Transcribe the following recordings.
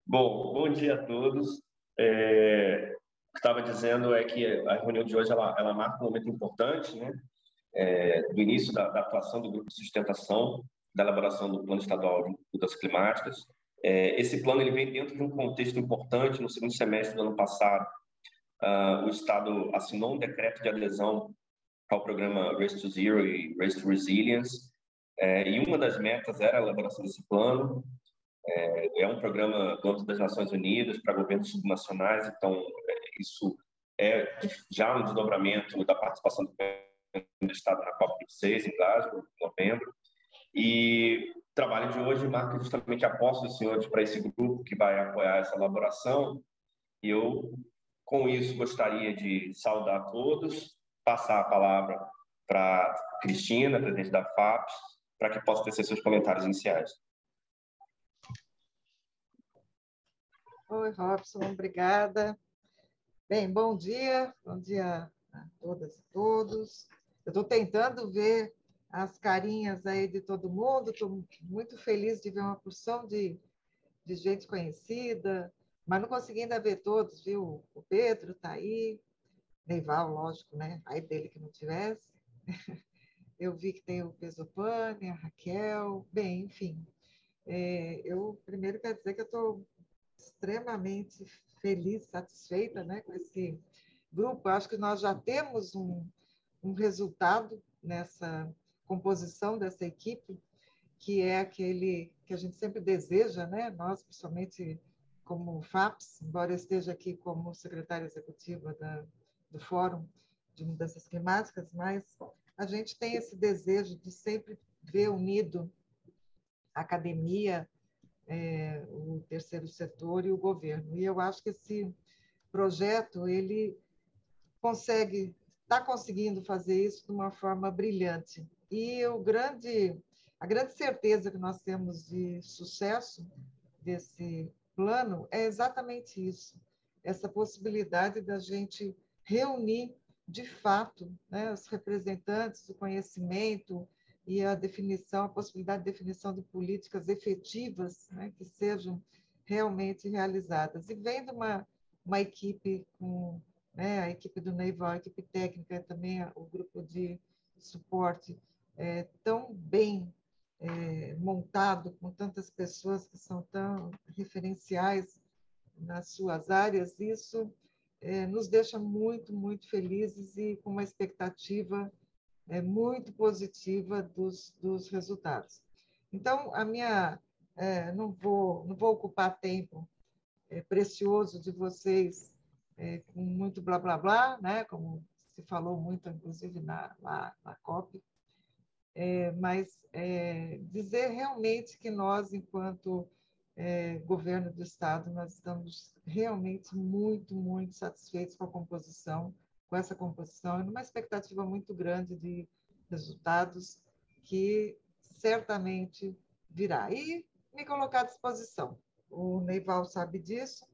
Bom dia a todos. O que estava dizendo é que a reunião de hoje ela marca um momento importante, né? Do início da atuação do Grupo de Sustentação, da elaboração do Plano Estadual de Mudanças Climáticas. Esse plano ele vem dentro de um contexto importante. No segundo semestre do ano passado, o Estado assinou um decreto de adesão ao programa Race to Zero e Race to Resilience, e uma das metas era a elaboração desse plano. É um programa do âmbito das Nações Unidas para governos subnacionais, então isso é já um desdobramento da participação do Estado na COP26 em Glasgow, em novembro. E o trabalho de hoje marca justamente a posse dos senhores para esse grupo que vai apoiar essa elaboração. E eu, com isso, gostaria de saudar a todos, passar a palavra para Cristina, presidente da FAPES, para que possa tecer seus comentários iniciais. Oi, Robson, obrigada. Bem, bom dia a todas e todos. Eu estou tentando ver as carinhas aí de todo mundo, estou muito feliz de ver uma porção de gente conhecida, mas não consegui ainda ver todos, viu? O Pedro está aí, Neival, lógico, né? Aí dele que não tivesse. Eu vi que tem o Pesopane, a Raquel, bem, enfim. Eu primeiro quero dizer que eu estou extremamente feliz, satisfeita, né, com esse grupo. Acho que nós já temos um resultado nessa composição dessa equipe, que é aquele que a gente sempre deseja, né? Nós, principalmente como FAPES, embora eu esteja aqui como secretária executiva do Fórum de Mudanças Climáticas, mas a gente tem esse desejo de sempre ver unido a academia, o terceiro setor e o governo. E eu acho que esse projeto ele está conseguindo fazer isso de uma forma brilhante. E a grande certeza que nós temos de sucesso desse plano é exatamente isso, essa possibilidade da gente reunir, de fato, né, os representantes do conhecimento e a possibilidade de definição de políticas efetivas, né, que sejam realmente realizadas. E vem de uma equipe com, né, a equipe do Neival, a equipe técnica, também o grupo de suporte, tão bem montado, com tantas pessoas que são tão referenciais nas suas áreas, isso nos deixa muito, muito felizes e com uma expectativa muito positiva dos resultados. Então, não vou ocupar tempo precioso de vocês com muito blá, blá, blá, né? Como se falou muito, inclusive, na COP, mas dizer realmente que nós, enquanto governo do Estado, nós estamos realmente muito, muito satisfeitos com essa composição, e numa expectativa muito grande de resultados que certamente virá. E me colocar à disposição. O Neival sabe disso.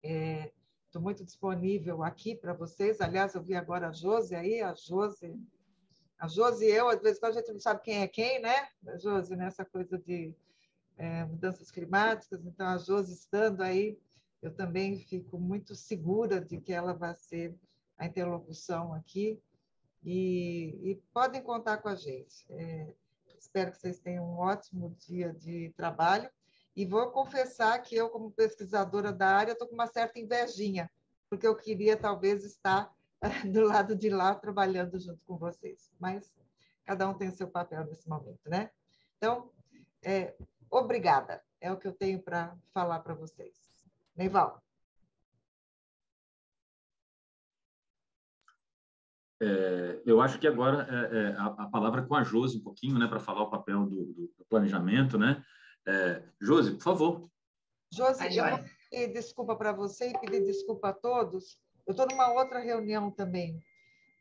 Estou muito disponível aqui para vocês. Aliás, eu vi agora a Josi aí, a Josi e eu, às vezes, a gente não sabe quem é quem, né, Josi, nessa coisa de mudanças climáticas. Então, a Josi estando aí, eu também fico muito segura de que ela vai ser a interlocução aqui, e podem contar com a gente. Espero que vocês tenham um ótimo dia de trabalho, e vou confessar que eu, como pesquisadora da área, estou com uma certa invejinha, porque eu queria, talvez, estar do lado de lá, trabalhando junto com vocês. Mas cada um tem o seu papel nesse momento, né? Então, obrigada. É o que eu tenho para falar para vocês. Neival. Eu acho que agora a palavra com a Josi um pouquinho, né, para falar o papel do planejamento, né? Josi, por favor. Josi, eu vou pedir desculpa para você e pedir desculpa a todos. Eu estou numa outra reunião também.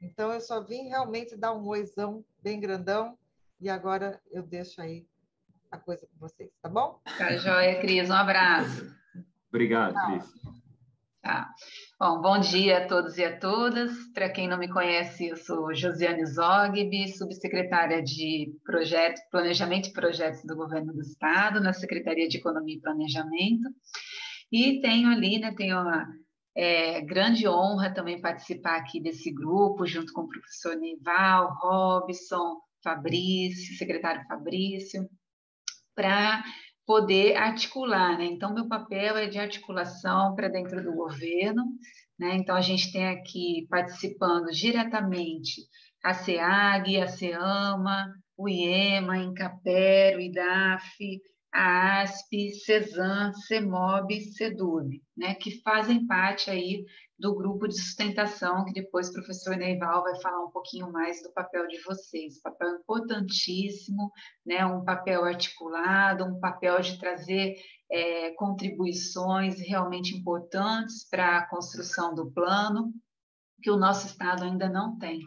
Então, eu só vim realmente dar um oizão bem grandão, e agora eu deixo aí a coisa com vocês, tá bom? Tá joia, Cris. Um abraço. Obrigado, Cris. Tá. Bom dia a todos e a todas. Para quem não me conhece, eu sou Josiane Zogby, subsecretária de Planejamento e Projetos do Governo do Estado, na Secretaria de Economia e Planejamento. E tenho ali, né, tenho uma grande honra também participar aqui desse grupo, junto com o professor Neival, Robson, Fabrício, secretário Fabrício, para poder articular, né? Então, meu papel é de articulação para dentro do governo, né? Então, a gente tem aqui participando diretamente a SEAG, a SEAMA, o IEMA, a Incapero, o IDAF, a ASP, CESAM, CEMOB, CEDURB, né? Que fazem parte aí do grupo de sustentação, que depois o professor Neival vai falar um pouquinho mais do papel de vocês. Papel importantíssimo, né? Um papel articulado, um papel de trazer contribuições realmente importantes para a construção do plano, que o nosso Estado ainda não tem,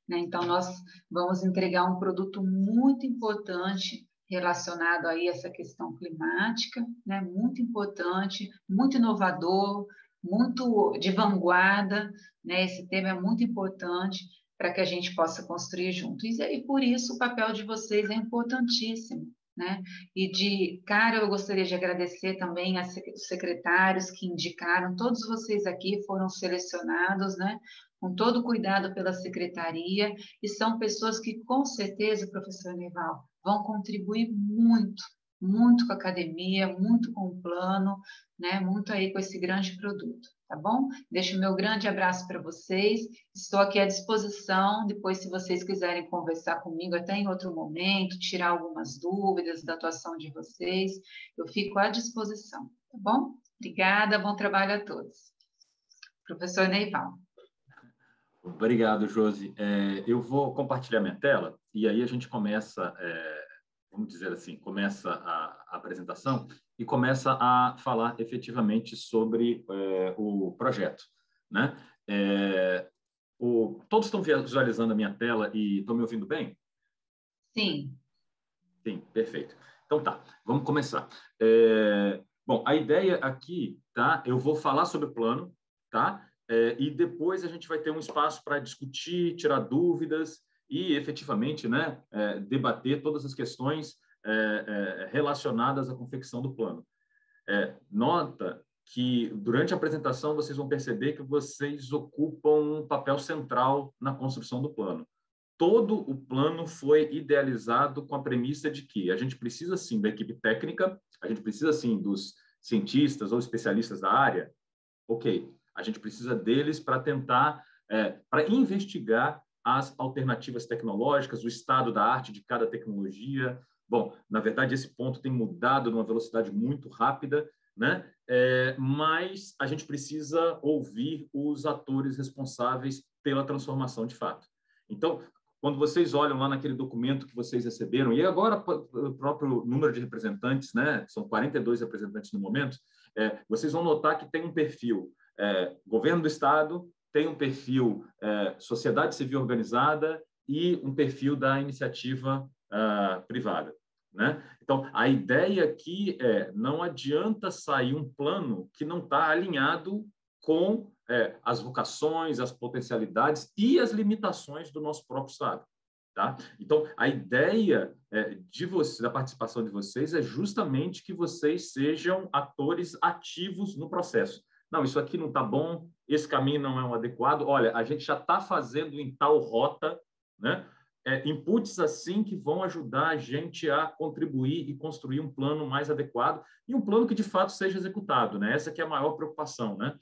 né? Então, nós vamos entregar um produto muito importante relacionado aí a essa questão climática, né? Muito importante, muito inovador, muito de vanguarda, né? Esse tema é muito importante para que a gente possa construir junto. E por isso o papel de vocês é importantíssimo, né? E de cara eu gostaria de agradecer também aos secretários que indicaram, todos vocês aqui foram selecionados, né? Com todo cuidado pela secretaria, e são pessoas que com certeza, professor Neival, vão contribuir muito, muito com a academia, muito com o plano, né? Muito aí com esse grande produto, tá bom? Deixo o meu grande abraço para vocês, estou aqui à disposição, depois se vocês quiserem conversar comigo até em outro momento, tirar algumas dúvidas da atuação de vocês, eu fico à disposição, tá bom? Obrigada, bom trabalho a todos. Professor Neival. Obrigado, Josi. Eu vou compartilhar minha tela e aí a gente começa, vamos dizer assim, começa a apresentação e começa a falar efetivamente sobre o projeto, né? Todos estão visualizando a minha tela e estão me ouvindo bem? Sim. Sim, perfeito. Então tá, vamos começar. Bom, a ideia aqui, tá? Eu vou falar sobre o plano, tá? E depois a gente vai ter um espaço para discutir, tirar dúvidas e, efetivamente, né, debater todas as questões relacionadas à confecção do plano. Nota que, durante a apresentação, vocês vão perceber que vocês ocupam um papel central na construção do plano. Todo o plano foi idealizado com a premissa de que a gente precisa, sim, da equipe técnica, a gente precisa, sim, dos cientistas ou especialistas da área, ok. A gente precisa deles para tentar, para investigar as alternativas tecnológicas, o estado da arte de cada tecnologia. Bom, na verdade, esse ponto tem mudado numa velocidade muito rápida, né? Mas a gente precisa ouvir os atores responsáveis pela transformação de fato. Então, quando vocês olham lá naquele documento que vocês receberam, e agora o próprio número de representantes, né? São 42 representantes no momento, vocês vão notar que tem um perfil governo do Estado, tem um perfil sociedade civil organizada e um perfil da iniciativa privada, né? Então, a ideia aqui não adianta sair um plano que não está alinhado com as vocações, as potencialidades e as limitações do nosso próprio Estado. Tá? Então, a ideia da participação de vocês é justamente que vocês sejam atores ativos no processo. Não, isso aqui não está bom, esse caminho não é o adequado. Olha, a gente já está fazendo em tal rota, né? Inputs assim que vão ajudar a gente a contribuir e construir um plano mais adequado e um plano que de fato seja executado, né? Essa que é a maior preocupação, né?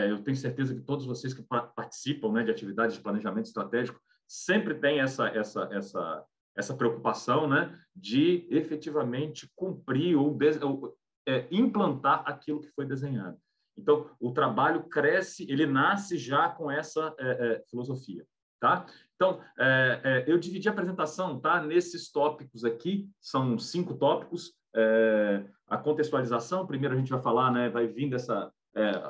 Eu tenho certeza que todos vocês que participam, né, de atividades de planejamento estratégico sempre têm essa preocupação, né, de efetivamente cumprir ou implantar aquilo que foi desenhado. Então, o trabalho cresce, ele nasce já com essa filosofia, tá? Então, eu dividi a apresentação, tá? Nesses tópicos aqui, são 5 tópicos. A contextualização, primeiro a gente vai falar, né? Vai vir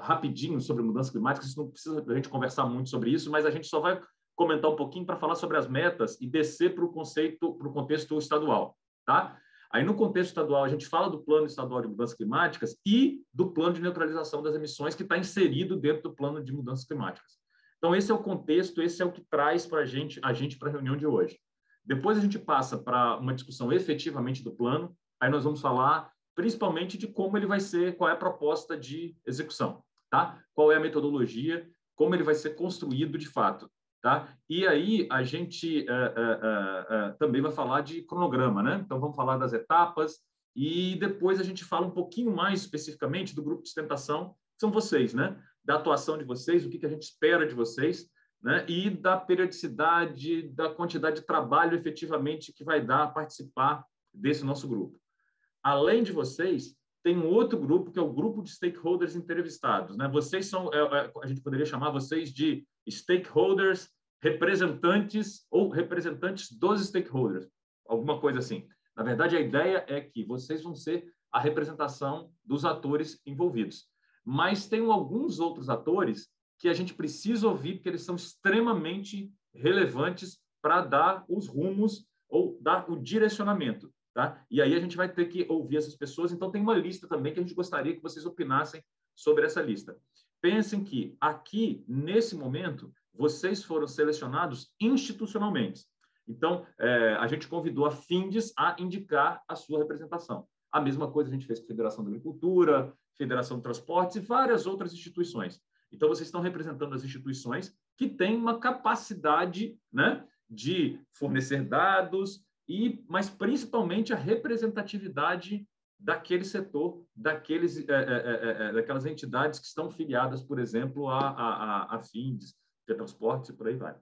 rapidinho sobre mudanças climáticas, isso não precisa a gente conversar muito sobre isso, mas a gente só vai comentar um pouquinho para falar sobre as metas e descer para o contexto estadual, tá? Aí, no contexto estadual, a gente fala do Plano Estadual de Mudanças Climáticas e do Plano de Neutralização das Emissões, que está inserido dentro do Plano de Mudanças Climáticas. Então, esse é o contexto, esse é o que traz para a gente para a reunião de hoje. Depois, a gente passa para uma discussão efetivamente do plano, aí nós vamos falar principalmente de como ele vai ser, qual é a proposta de execução, tá? Qual é a metodologia, como ele vai ser construído de fato. Tá? E aí a gente também vai falar de cronograma, né? Então vamos falar das etapas e depois a gente fala um pouquinho mais especificamente do grupo de sustentação, que são vocês, né? Da atuação de vocês, o que a gente espera de vocês, né? E da periodicidade, da quantidade de trabalho efetivamente que vai dar a participar desse nosso grupo. Além de vocês, tem um outro grupo que é o grupo de stakeholders entrevistados, né? Vocês são, a gente poderia chamar vocês de stakeholders, representantes ou representantes dos stakeholders, alguma coisa assim. Na verdade, a ideia é que vocês vão ser a representação dos atores envolvidos. Mas tem alguns outros atores que a gente precisa ouvir, porque eles são extremamente relevantes para dar os rumos ou dar o direcionamento. Tá? E aí a gente vai ter que ouvir essas pessoas. Então, tem uma lista também que a gente gostaria que vocês opinassem sobre essa lista. Pensem que aqui, nesse momento, vocês foram selecionados institucionalmente. Então, a gente convidou a Findes a indicar a sua representação. A mesma coisa a gente fez com a Federação da Agricultura, Federação de Transportes e várias outras instituições. Então, vocês estão representando as instituições que têm uma capacidade, né, de fornecer dados, mas principalmente a representatividade daquele setor, daquelas entidades que estão filiadas, por exemplo, a Findes, Transportes e por aí vai.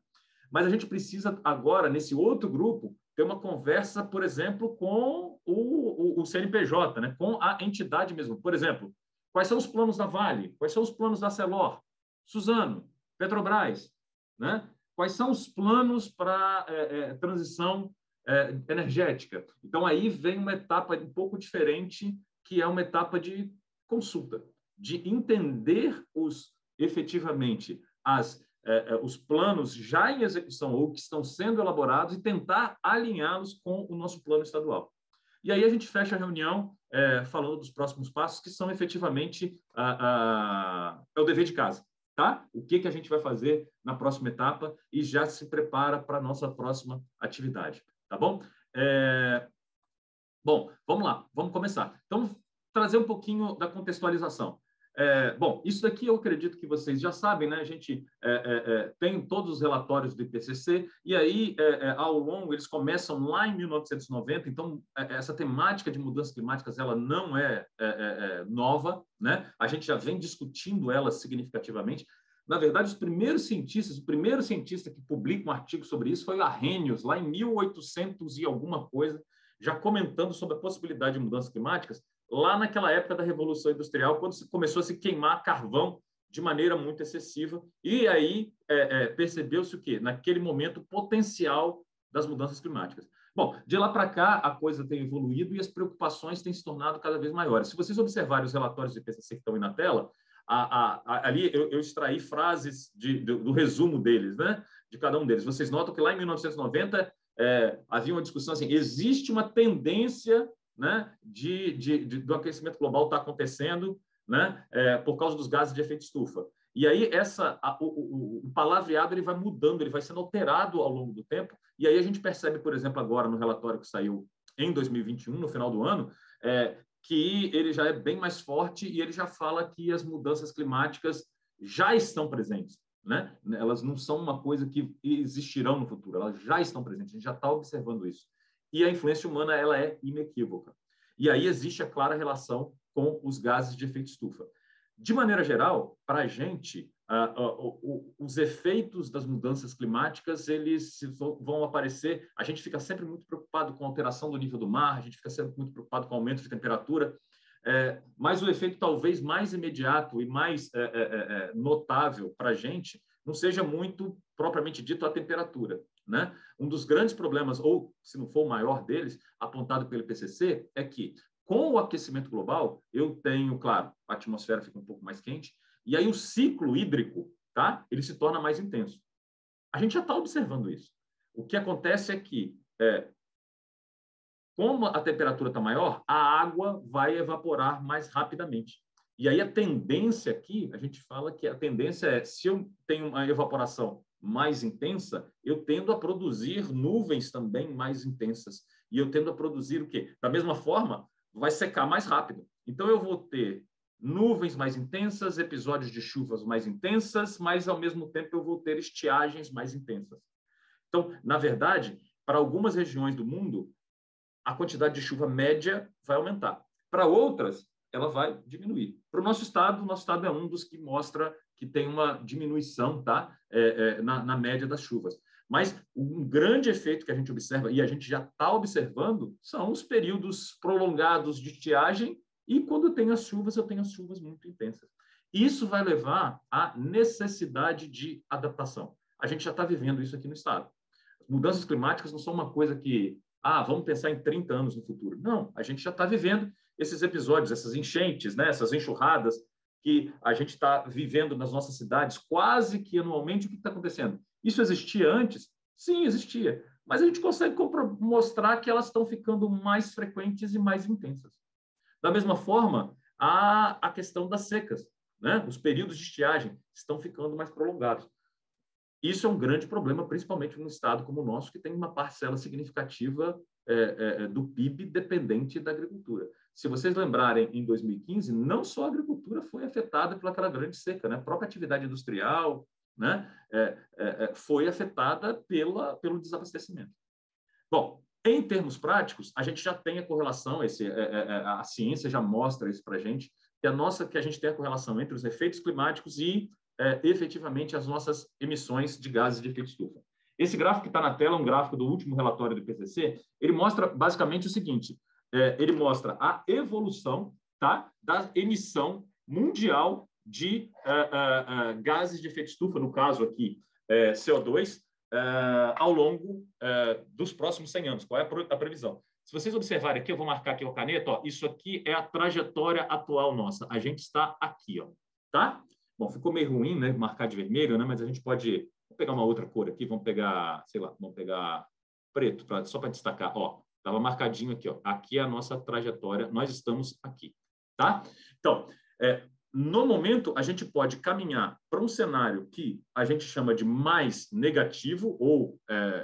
Mas a gente precisa agora, nesse outro grupo, ter uma conversa, por exemplo, com o CNPJ, né? Com a entidade mesmo. Por exemplo, quais são os planos da Vale? Quais são os planos da Celor? Suzano, Petrobras, né? Quais são os planos para transição energética? Então, aí vem uma etapa um pouco diferente, que é uma etapa de consulta, de entender efetivamente os planos já em execução ou que estão sendo elaborados e tentar alinhá-los com o nosso plano estadual. E aí a gente fecha a reunião falando dos próximos passos, que são efetivamente o dever de casa. Tá? O que a gente vai fazer na próxima etapa e já se prepara para a nossa próxima atividade. Tá bom? Bom, vamos lá, vamos começar. Então, trazer um pouquinho da contextualização. Bom, isso daqui eu acredito que vocês já sabem, né? A gente tem todos os relatórios do IPCC e aí, ao longo, eles começam lá em 1990, então essa temática de mudanças climáticas ela não é nova, né? A gente já vem discutindo ela significativamente. Na verdade, o primeiro cientista que publica um artigo sobre isso foi o Arrhenius, lá em 1800 e alguma coisa, já comentando sobre a possibilidade de mudanças climáticas, lá naquela época da Revolução Industrial, quando começou a se queimar carvão de maneira muito excessiva, e aí percebeu-se o quê? Naquele momento, o potencial das mudanças climáticas. Bom, de lá para cá, a coisa tem evoluído e as preocupações têm se tornado cada vez maiores. Se vocês observarem os relatórios do IPCC que estão aí na tela, ali eu extraí frases do resumo deles, né? De cada um deles. Vocês notam que lá em 1990 havia uma discussão assim, existe uma tendência, né, do aquecimento global estar acontecendo, né, por causa dos gases de efeito estufa. E aí o palavreado ele vai mudando, ele vai sendo alterado ao longo do tempo, e aí a gente percebe, por exemplo, agora no relatório que saiu em 2021, no final do ano, que ele já é bem mais forte e ele já fala que as mudanças climáticas já estão presentes, né? Elas não são uma coisa que existirão no futuro, elas já estão presentes, a gente já está observando isso. E a influência humana ela é inequívoca. E aí existe a clara relação com os gases de efeito estufa. De maneira geral, para a gente, os efeitos das mudanças climáticas eles vão aparecer. A gente fica sempre muito preocupado com a alteração do nível do mar, a gente fica sempre muito preocupado com o aumento de temperatura, mas o efeito talvez mais imediato e mais notável para a gente não seja muito propriamente dito a temperatura, né? Um dos grandes problemas, ou se não for o maior deles, apontado pelo IPCC, é que com o aquecimento global, eu tenho, claro, a atmosfera fica um pouco mais quente, e aí o ciclo hídrico, tá? Ele se torna mais intenso. A gente já está observando isso. O que acontece é que como a temperatura está maior, a água vai evaporar mais rapidamente. E aí a tendência aqui, a gente fala que a tendência é, se eu tenho uma evaporação mais intensa, eu tendo a produzir nuvens também mais intensas. E eu tendo a produzir o quê? Da mesma forma, vai secar mais rápido. Então, eu vou ter nuvens mais intensas, episódios de chuvas mais intensas, mas, ao mesmo tempo, eu vou ter estiagens mais intensas. Então, na verdade, para algumas regiões do mundo, a quantidade de chuva média vai aumentar. Para outras, ela vai diminuir. Para o nosso estado é um dos que mostra que tem uma diminuição, tá? Na média das chuvas. Mas um grande efeito que a gente observa, e a gente já está observando, são os períodos prolongados de estiagem, e quando tem as chuvas, eu tenho as chuvas muito intensas. Isso vai levar à necessidade de adaptação. A gente já está vivendo isso aqui no estado. As mudanças climáticas não são uma coisa que, vamos pensar em 30 anos no futuro. Não, a gente já está vivendo esses episódios, essas enchentes, né, essas enxurradas que a gente está vivendo nas nossas cidades quase que anualmente. O que está acontecendo? Isso existia antes? Sim, existia. Mas a gente consegue mostrar que elas estão ficando mais frequentes e mais intensas. Da mesma forma, a questão das secas, né? Os períodos de estiagem estão ficando mais prolongados. Isso é um grande problema, principalmente num estado como o nosso, que tem uma parcela significativa do PIB dependente da agricultura. Se vocês lembrarem, em 2015, não só a agricultura foi afetada pelaquela grande seca, né? A própria atividade industrial, né? Foi afetada pelo desabastecimento. Bom, em termos práticos, a gente já tem a correlação, a ciência já mostra isso para a gente, que a gente tem a correlação entre os efeitos climáticos e, efetivamente, as nossas emissões de gases de efeito estufa. Esse gráfico que está na tela é um gráfico do último relatório do IPCC. Ele mostra basicamente o seguinte: ele mostra a evolução, tá, da emissão mundial de gases de efeito estufa, no caso aqui, CO2, ao longo dos próximos 100 anos. Qual é a previsão? Se vocês observarem aqui, eu vou marcar aqui a caneta, ó, isso aqui é a trajetória atual nossa. A gente está aqui, ó, tá? Bom, ficou meio ruim, né, marcar de vermelho, né, mas a gente pode pegar uma outra cor aqui, vamos pegar, sei lá, vamos pegar preto, só para destacar, ó, estava marcadinho aqui, ó, aqui é a nossa trajetória, nós estamos aqui, tá? Então, no momento, a gente pode caminhar para um cenário que a gente chama de mais negativo, ou,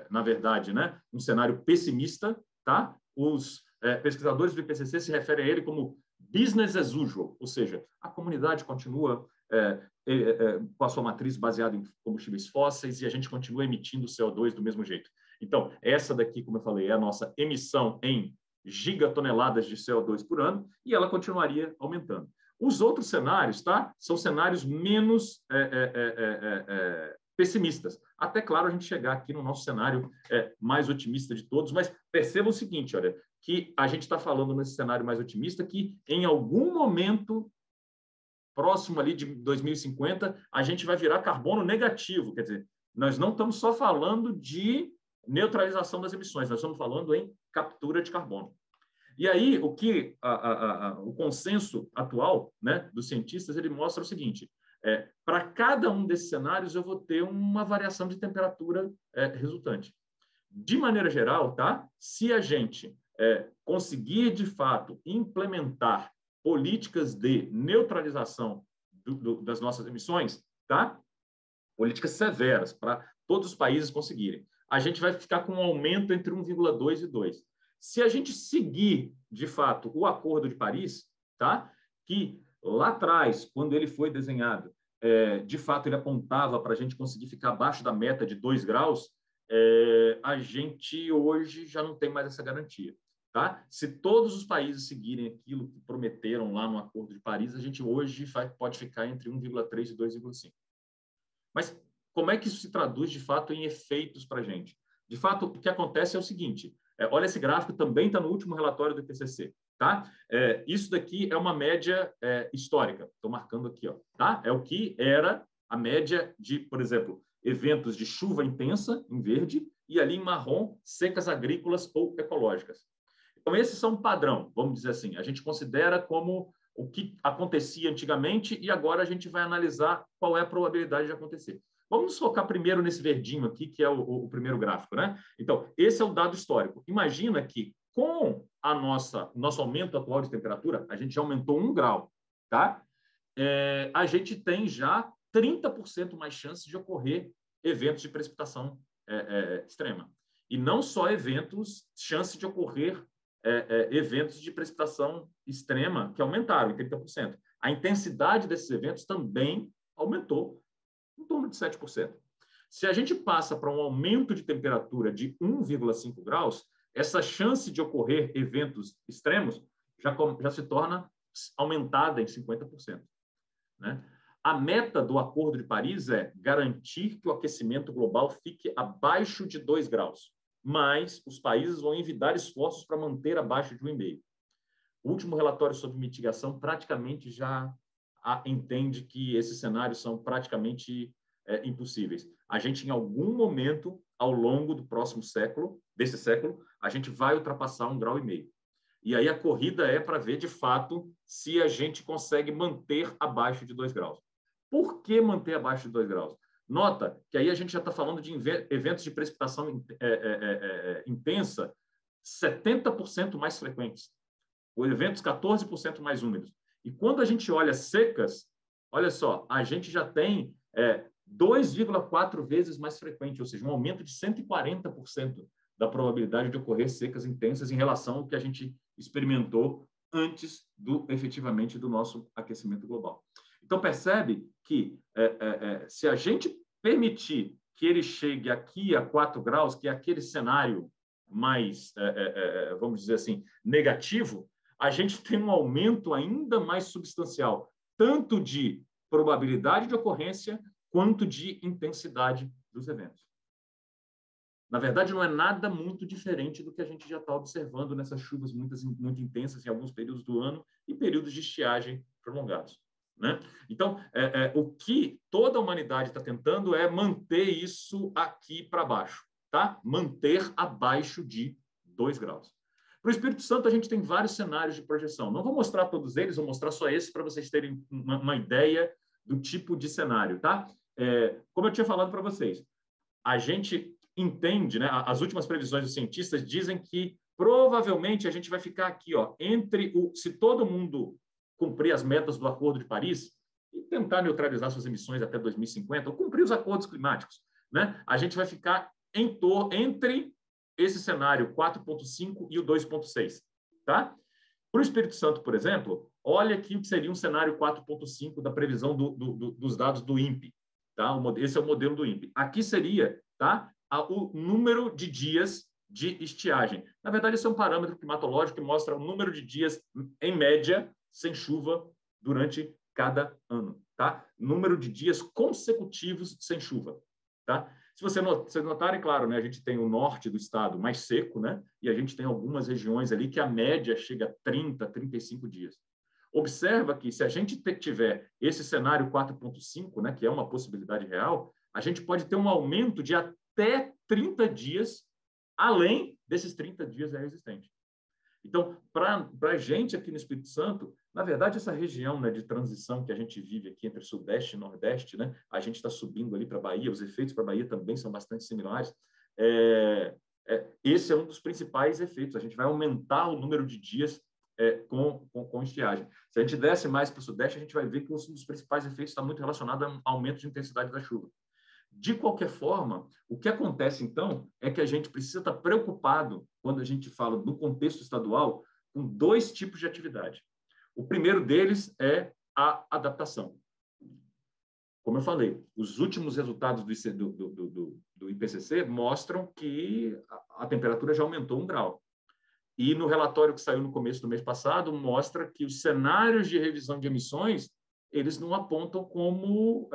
na verdade, né, um cenário pessimista, tá? Os pesquisadores do IPCC se referem a ele como business as usual, ou seja, a comunidade continua com a sua matriz baseada em combustíveis fósseis e a gente continua emitindo CO2 do mesmo jeito. Então, essa daqui, como eu falei, é a nossa emissão em gigatoneladas de CO2 por ano e ela continuaria aumentando. Os outros cenários, tá? São cenários menos pessimistas. Até, claro, a gente chegar aqui no nosso cenário mais otimista de todos, mas perceba o seguinte, olha, que a gente está falando nesse cenário mais otimista que, em algum momento próximo ali de 2050, a gente vai virar carbono negativo. Quer dizer, nós não estamos só falando de neutralização das emissões, nós estamos falando em captura de carbono. E aí, o consenso atual, né, dos cientistas, ele mostra o seguinte: para cada um desses cenários, eu vou ter uma variação de temperatura resultante. De maneira geral, tá? Se a gente conseguir, de fato, implementar políticas de neutralização das nossas emissões, tá? Políticas severas para todos os países conseguirem, a gente vai ficar com um aumento entre 1,2 e 2. Se a gente seguir, de fato, o Acordo de Paris, tá? Que lá atrás, quando ele foi desenhado, de fato, ele apontava para a gente conseguir ficar abaixo da meta de 2 graus, a gente hoje já não tem mais essa garantia. Tá? Se todos os países seguirem aquilo que prometeram lá no Acordo de Paris, a gente hoje pode ficar entre 1,3 e 2,5. Mas como é que isso se traduz, de fato, em efeitos para a gente? De fato, o que acontece é o seguinte: olha, esse gráfico também está no último relatório do IPCC. Tá? Isso daqui é uma média histórica. Estou marcando aqui. Ó, tá? É o que era a média de, por exemplo, eventos de chuva intensa, em verde, e ali em marrom, secas agrícolas ou ecológicas. Então, esses são um padrão, vamos dizer assim. A gente considera como o que acontecia antigamente e agora a gente vai analisar qual é a probabilidade de acontecer. Vamos nos focar primeiro nesse verdinho aqui, que é o primeiro gráfico, né? Então, esse é o dado histórico. Imagina que, com a nosso aumento atual de temperatura, a gente já aumentou 1 grau, tá? A gente tem já 30% mais chance de ocorrer eventos de precipitação extrema. E não só chance de ocorrer eventos de precipitação extrema que aumentaram em 30%. A intensidade desses eventos também aumentou em torno de 7%. Se a gente passa para um aumento de temperatura de 1,5 graus, essa chance de ocorrer eventos extremos já se torna aumentada em 50%. Né? A meta do Acordo de Paris é garantir que o aquecimento global fique abaixo de 2 graus, mas os países vão envidar esforços para manter abaixo de 1,5. O último relatório sobre mitigação praticamente já entende que esses cenários são praticamente impossíveis. A gente, em algum momento, ao longo do próximo século, desse século, a gente vai ultrapassar 1,5 graus. E aí a corrida é para ver, de fato, se a gente consegue manter abaixo de 2 graus. Por que manter abaixo de 2 graus? Nota que aí a gente já está falando de eventos de precipitação intensa 70% mais frequentes, ou eventos 14% mais úmidos. E quando a gente olha secas, olha só, a gente já tem 2,4 vezes mais frequente, ou seja, um aumento de 140% da probabilidade de ocorrer secas intensas em relação ao que a gente experimentou antes efetivamente do nosso aquecimento global. Então, percebe que se a gente permitir que ele chegue aqui a 4 graus, que é aquele cenário mais, vamos dizer assim, negativo, a gente tem um aumento ainda mais substancial, tanto de probabilidade de ocorrência quanto de intensidade dos eventos. Na verdade, não é nada muito diferente do que a gente já está observando nessas chuvas muito intensas em alguns períodos do ano e períodos de estiagem prolongados. Né? Então, o que toda a humanidade está tentando é manter isso aqui para baixo, tá? Manter abaixo de 2 graus. Para o Espírito Santo, a gente tem vários cenários de projeção. Não vou mostrar todos eles, vou mostrar só esse para vocês terem uma ideia do tipo de cenário, tá? Como eu tinha falado para vocês, a gente entende, né? As últimas previsões dos cientistas dizem que provavelmente a gente vai ficar aqui, ó, se todo mundo cumprir as metas do Acordo de Paris e tentar neutralizar suas emissões até 2050, ou cumprir os acordos climáticos, né? A gente vai ficar entre esse cenário 4.5 e o 2.6, tá? Para o Espírito Santo, por exemplo, olha aqui o que seria um cenário 4.5 da previsão dos dados do INPE, tá? Esse é o modelo do INPE. Aqui seria, tá? O número de dias de estiagem. Na verdade, esse é um parâmetro climatológico que mostra o número de dias, em média, sem chuva durante cada ano, tá? Número de dias consecutivos sem chuva, tá? Se vocês notarem, claro, né, a gente tem o norte do estado mais seco, né? E a gente tem algumas regiões ali que a média chega a 30, 35 dias. Observa que se a gente tiver esse cenário 4.5, né, que é uma possibilidade real, a gente pode ter um aumento de até 30 dias além desses 30 dias já existentes. Então, para a gente aqui no Espírito Santo, na verdade, essa região, né, de transição que a gente vive aqui entre Sudeste e Nordeste, né, a gente está subindo ali para a Bahia, os efeitos para a Bahia também são bastante similares. Esse é um dos principais efeitos. A gente vai aumentar o número de dias com estiagem. Se a gente desce mais para o Sudeste, a gente vai ver que um dos principais efeitos está muito relacionado ao aumento de intensidade da chuva. De qualquer forma, o que acontece, então, é que a gente precisa estar preocupado, quando a gente fala no contexto estadual, com 2 tipos de atividade. O primeiro deles é a adaptação. Como eu falei, os últimos resultados do IPCC mostram que a temperatura já aumentou 1 grau. E no relatório que saiu no começo do mês passado, mostra que os cenários de revisão de emissões, eles não apontam como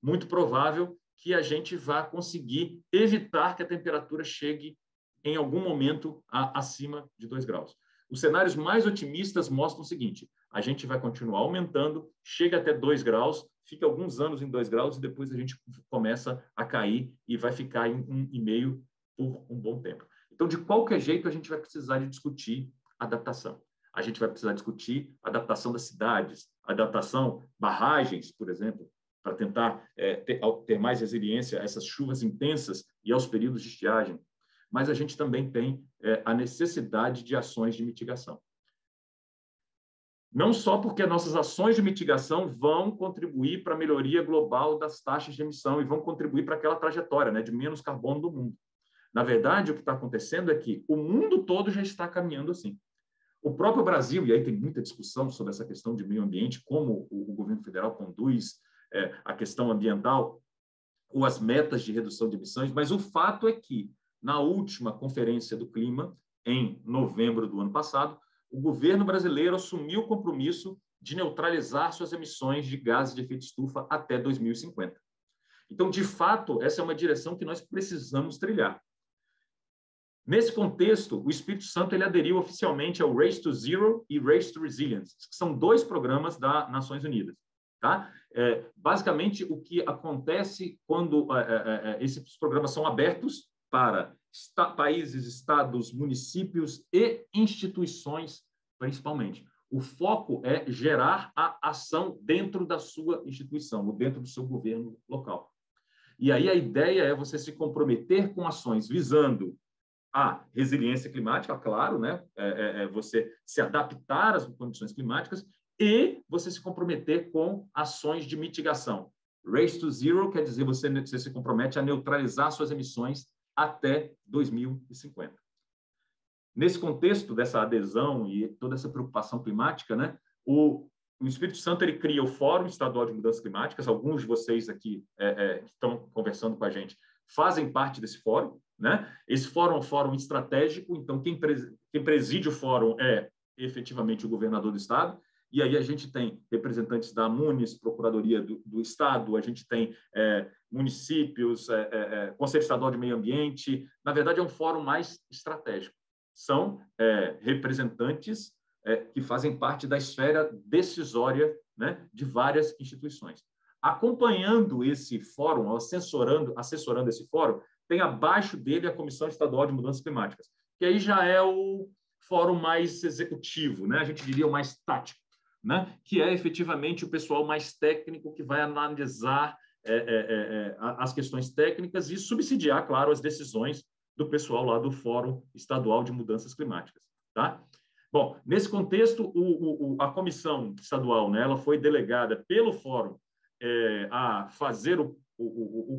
muito provável que a gente vá conseguir evitar que a temperatura chegue em algum momento acima de 2 graus. Os cenários mais otimistas mostram o seguinte: a gente vai continuar aumentando, chega até 2 graus, fica alguns anos em 2 graus e depois a gente começa a cair e vai ficar em 1,5 por um bom tempo. Então, de qualquer jeito, a gente vai precisar de discutir adaptação. A gente vai precisar discutir adaptação das cidades, adaptação, barragens, por exemplo, para tentar ter mais resiliência a essas chuvas intensas e aos períodos de estiagem. mas a gente também tem a necessidade de ações de mitigação. Não só porque nossas ações de mitigação vão contribuir para a melhoria global das taxas de emissão e vão contribuir para aquela trajetória, né, de menos carbono do mundo. Na verdade, o que está acontecendo é que o mundo todo já está caminhando assim. O próprio Brasil, e aí tem muita discussão sobre essa questão de meio ambiente, como o governo federal conduz a questão ambiental ou as metas de redução de emissões, mas o fato é que, na última Conferência do Clima, em novembro do ano passado, o governo brasileiro assumiu o compromisso de neutralizar suas emissões de gases de efeito estufa até 2050. Então, de fato, essa é uma direção que nós precisamos trilhar. Nesse contexto, o Espírito Santo ele aderiu oficialmente ao Race to Zero e Race to Resilience, que são 2 programas das Nações Unidas. Tá? Basicamente, o que acontece quando esses programas são abertos para países, estados, municípios e instituições, principalmente. O foco é gerar a ação dentro da sua instituição, ou dentro do seu governo local. E aí a ideia é você se comprometer com ações visando a resiliência climática, claro, né? Você se adaptar às condições climáticas e você se comprometer com ações de mitigação. Race to Zero quer dizer você se compromete a neutralizar suas emissões até 2050. Nesse contexto dessa adesão e toda essa preocupação climática, né, o Espírito Santo ele cria o Fórum Estadual de Mudanças Climáticas. Alguns de vocês aqui que estão conversando com a gente fazem parte desse fórum. Né? Esse fórum é um fórum estratégico, então quem preside o fórum é efetivamente o governador do estado, e aí a gente tem representantes da Munis, Procuradoria do Estado, a gente tem municípios, Conselho Estadual de Meio Ambiente. Na verdade, é um fórum mais estratégico. São representantes que fazem parte da esfera decisória, né, de várias instituições. Acompanhando esse fórum, assessorando esse fórum, tem abaixo dele a Comissão Estadual de Mudanças Climáticas, que aí já é o fórum mais executivo, né? A gente diria o mais tático, né? Que é efetivamente o pessoal mais técnico que vai analisar as questões técnicas e subsidiar, claro, as decisões do pessoal lá do Fórum Estadual de Mudanças Climáticas. Tá? Bom, nesse contexto, a Comissão Estadual, né, ela foi delegada pelo Fórum a fazer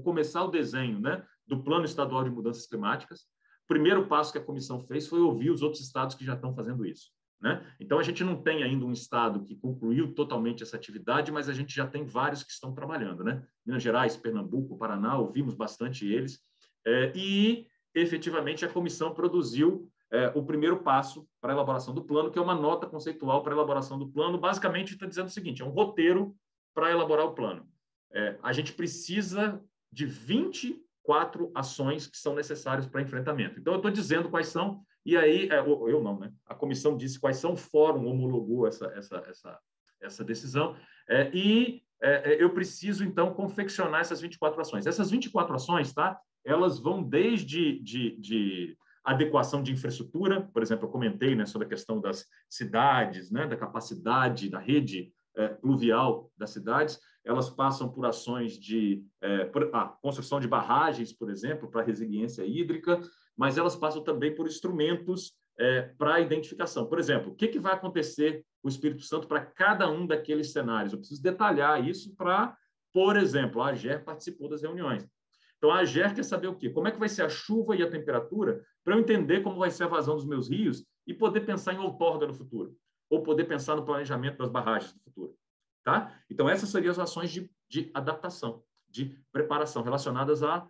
começar o desenho, né, do Plano Estadual de Mudanças Climáticas. O primeiro passo que a comissão fez foi ouvir os outros estados que já estão fazendo isso. Né? Então, a gente não tem ainda um estado que concluiu totalmente essa atividade, mas a gente já tem vários que estão trabalhando. Né? Minas Gerais, Pernambuco, Paraná, ouvimos bastante eles. E, efetivamente, a comissão produziu o primeiro passo para a elaboração do plano, que é uma nota conceitual para a elaboração do plano. Basicamente, está dizendo o seguinte, é um roteiro para elaborar o plano. A gente precisa de 24 ações que são necessárias para enfrentamento. Então, eu estou dizendo quais são, e aí, eu não, né? A comissão disse quais são, o fórum homologou essa decisão, eu preciso, então, confeccionar essas 24 ações. Essas 24 ações, tá? Elas vão desde de adequação de infraestrutura, por exemplo, eu comentei, né, sobre a questão das cidades, né, da capacidade da rede pluvial das cidades. Elas passam por ações de construção de barragens, por exemplo, para resiliência hídrica, mas elas passam também por instrumentos para identificação. Por exemplo, o que vai acontecer com o Espírito Santo para cada um daqueles cenários? Eu preciso detalhar isso para, por exemplo, a AGER participou das reuniões. Então, a AGER quer saber o quê? Como é que vai ser a chuva e a temperatura para eu entender como vai ser a vazão dos meus rios e poder pensar em outorga no futuro, ou poder pensar no planejamento das barragens no futuro. Tá? Então, essas seriam as ações de adaptação, de preparação, relacionadas a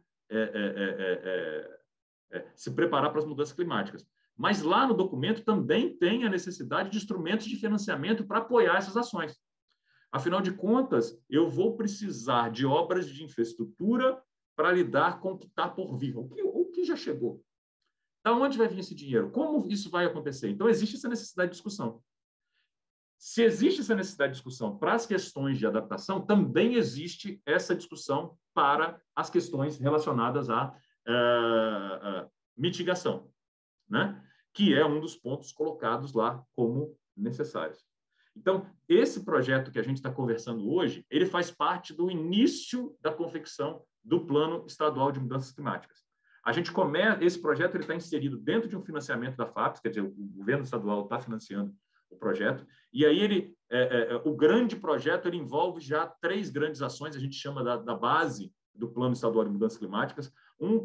se preparar para as mudanças climáticas. Mas lá no documento também tem a necessidade de instrumentos de financiamento para apoiar essas ações. Afinal de contas, eu vou precisar de obras de infraestrutura para lidar com o que está por vir, o que já chegou. Da onde vai vir esse dinheiro? Como isso vai acontecer? Então, existe essa necessidade de discussão. Se existe essa necessidade de discussão para as questões de adaptação, também existe essa discussão para as questões relacionadas à mitigação, né? Que é um dos pontos colocados lá como necessários. Então, esse projeto que a gente está conversando hoje, ele faz parte do início da confecção do Plano Estadual de Mudanças Climáticas. Esse projeto está inserido dentro de um financiamento da FAPES, quer dizer, o governo estadual está financiando o projeto, e aí o grande projeto ele envolve já 3 grandes ações, a gente chama da base do Plano Estadual de Mudanças Climáticas,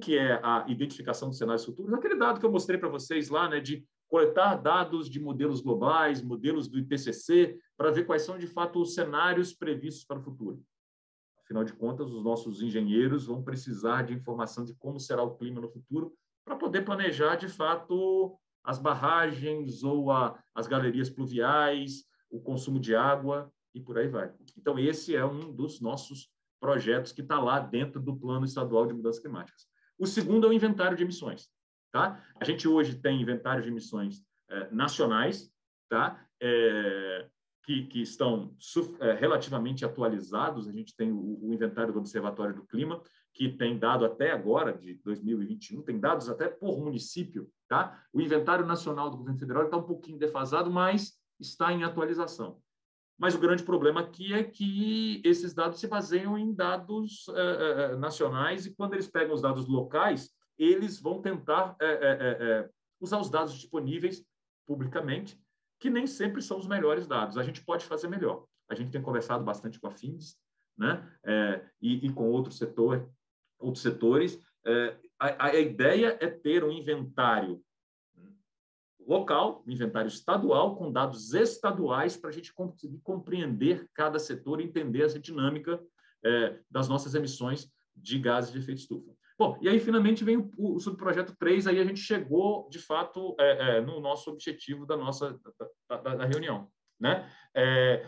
que é a identificação dos cenários futuros, aquele dado que eu mostrei para vocês lá, né, de coletar dados de modelos globais, modelos do IPCC, para ver quais são, de fato, os cenários previstos para o futuro. Afinal de contas, os nossos engenheiros vão precisar de informação de como será o clima no futuro para poder planejar, de fato, as barragens ou as galerias pluviais, o consumo de água e por aí vai. Então, esse é um dos nossos projetos que está lá dentro do Plano Estadual de Mudanças Climáticas. O segundo é o inventário de emissões. Tá? A gente hoje tem inventários de emissões nacionais, tá? Que estão relativamente atualizados. A gente tem o inventário do Observatório do Clima, que tem dado até agora, de 2021, tem dados até por município. Tá? O inventário nacional do governo federal está um pouquinho defasado, mas está em atualização. Mas o grande problema aqui é que esses dados se baseiam em dados nacionais, e quando eles pegam os dados locais, eles vão tentar usar os dados disponíveis publicamente, que nem sempre são os melhores dados. A gente pode fazer melhor. A gente tem conversado bastante com a FINDES, né? E com outros setores. A ideia é ter um inventário local, um inventário estadual, com dados estaduais, para a gente conseguir compreender cada setor e entender essa dinâmica das nossas emissões de gases de efeito estufa. Bom, e aí finalmente vem o subprojeto 3, aí a gente chegou, de fato, no nosso objetivo da reunião, né?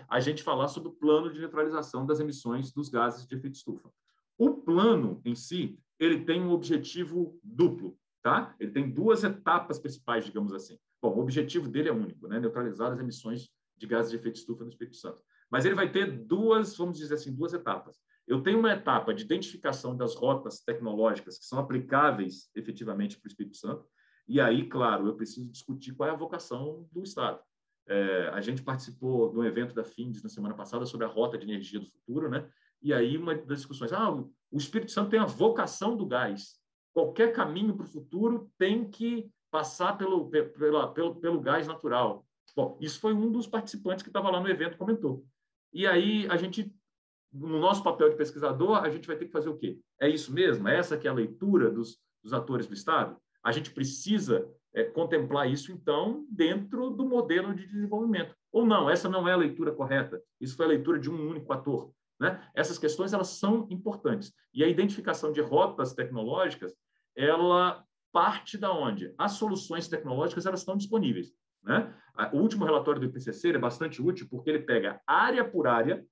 A gente falar sobre o plano de neutralização das emissões dos gases de efeito estufa. O plano em si, ele tem um objetivo duplo, tá? Ele tem 2 etapas principais, digamos assim. Bom, o objetivo dele é único, né? Neutralizar as emissões de gases de efeito estufa no Espírito Santo. Mas ele vai ter 2, vamos dizer assim, 2 etapas. Eu tenho uma etapa de identificação das rotas tecnológicas que são aplicáveis efetivamente para o Espírito Santo, e aí, claro, eu preciso discutir qual é a vocação do Estado. A gente participou de um evento da FINDES na semana passada sobre a rota de energia do futuro, né? E aí uma das discussões, o Espírito Santo tem a vocação do gás. Qualquer caminho para o futuro tem que passar pelo gás natural. Bom, isso foi um dos participantes que estava lá no evento comentou. E aí a gente, no nosso papel de pesquisador, a gente vai ter que fazer o quê? É isso mesmo? É essa que é a leitura dos atores do Estado? A gente precisa contemplar isso, então, dentro do modelo de desenvolvimento. Ou não, essa não é a leitura correta. Isso foi a leitura de um único ator, né? Essas questões, elas são importantes. E a identificação de rotas tecnológicas, ela parte da onde? As soluções tecnológicas, elas estão disponíveis, né? O último relatório do IPCC é bastante útil, porque ele pega área por área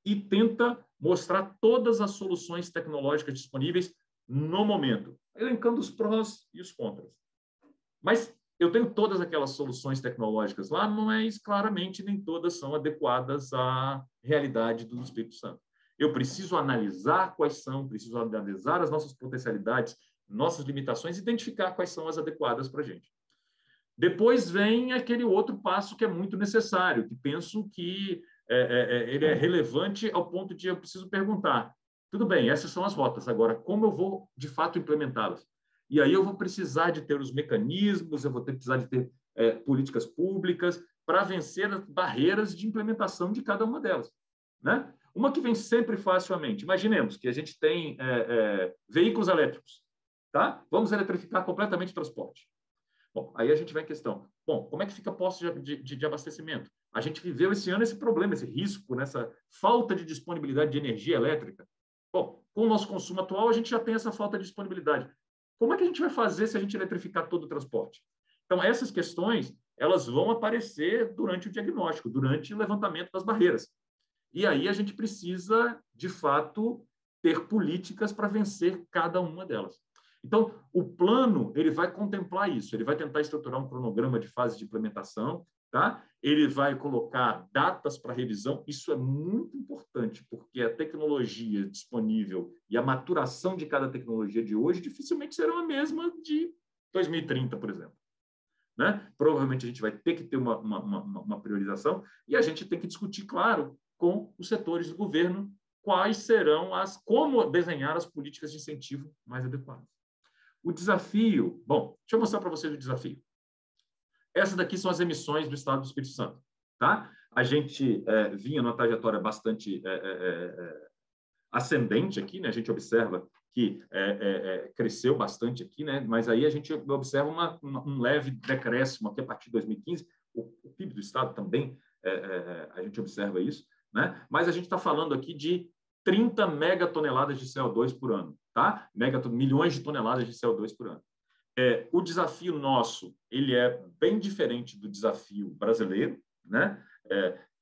e tenta mostrar todas as soluções tecnológicas disponíveis no momento, elencando os prós e os contras. Mas eu tenho todas aquelas soluções tecnológicas lá, mas claramente nem todas são adequadas à realidade do Espírito Santo. Eu preciso analisar quais são, preciso analisar as nossas potencialidades, nossas limitações, identificar quais são as adequadas para a gente. Depois vem aquele outro passo que é muito necessário, que penso que ele é relevante ao ponto de eu preciso perguntar, tudo bem, essas são as rotas, agora como eu vou, de fato, implementá-las? E aí eu vou precisar de ter os mecanismos, eu vou precisar de ter políticas públicas para vencer as barreiras de implementação de cada uma delas, né? Uma que vem sempre facilmente, imaginemos que a gente tem veículos elétricos, tá? Vamos eletrificar completamente o transporte. Bom, aí a gente vai em questão. Bom, como é que fica posto de abastecimento? A gente viveu esse ano esse problema, esse risco, nessa falta de disponibilidade de energia elétrica. Bom, com o nosso consumo atual, a gente já tem essa falta de disponibilidade. Como é que a gente vai fazer se a gente eletrificar todo o transporte? Então, essas questões, elas vão aparecer durante o diagnóstico, durante o levantamento das barreiras. E aí a gente precisa, de fato, ter políticas para vencer cada uma delas. Então, o plano, ele vai contemplar isso, ele vai tentar estruturar um cronograma de fase de implementação, tá? Ele vai colocar datas para revisão, isso é muito importante, porque a tecnologia disponível e a maturação de cada tecnologia de hoje dificilmente serão a mesma de 2030, por exemplo. Né? Provavelmente a gente vai ter que ter uma priorização e a gente tem que discutir, claro, com os setores do governo quais serão como desenhar as políticas de incentivo mais adequadas. O desafio... Bom, deixa eu mostrar para vocês o desafio. Essas daqui são as emissões do Estado do Espírito Santo. Tá? A gente vinha numa trajetória bastante ascendente aqui, né? A gente observa que cresceu bastante aqui, né? Mas aí a gente observa um leve decréscimo aqui a partir de 2015. O PIB do Estado também, a gente observa isso, né? Mas a gente está falando aqui de 30 megatoneladas de CO2 por ano, tá? Milhões de toneladas de CO2 por ano. O desafio nosso, ele é bem diferente do desafio brasileiro, né?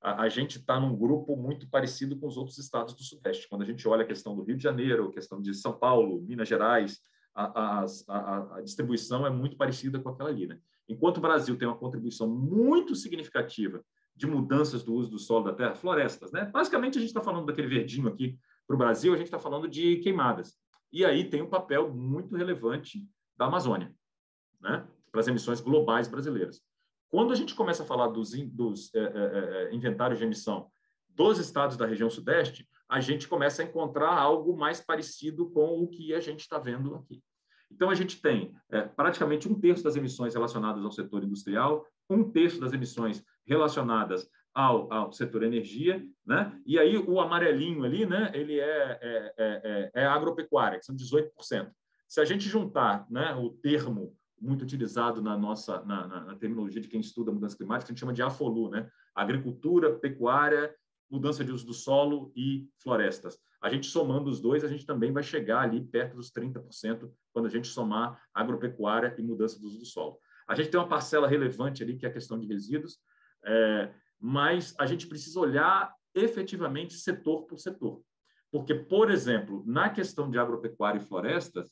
A gente está num grupo muito parecido com os outros estados do Sudeste. Quando a gente olha a questão do Rio de Janeiro, a questão de São Paulo, Minas Gerais, a distribuição é muito parecida com aquela ali, né? Enquanto o Brasil tem uma contribuição muito significativa de mudanças do uso do solo da terra, florestas, né? Basicamente, a gente está falando daquele verdinho aqui para o Brasil, a gente está falando de queimadas. E aí tem um papel muito relevante da Amazônia, né? Para as emissões globais brasileiras. Quando a gente começa a falar dos inventários de emissão dos estados da região Sudeste, a gente começa a encontrar algo mais parecido com o que a gente está vendo aqui. Então, a gente tem praticamente 1/3 das emissões relacionadas ao setor industrial, 1/3 das emissões relacionadas ao setor energia, né? E aí o amarelinho ali, né? Ele é agropecuária, que são 18%. Se a gente juntar, né, o termo muito utilizado na terminologia de quem estuda mudança climática, a gente chama de AFOLU, né? Agricultura, pecuária, mudança de uso do solo e florestas. A gente somando os dois, a gente também vai chegar ali perto dos 30% quando a gente somar agropecuária e mudança do uso do solo. A gente tem uma parcela relevante ali, que é a questão de resíduos, mas a gente precisa olhar efetivamente setor por setor. Porque, por exemplo, na questão de agropecuária e florestas,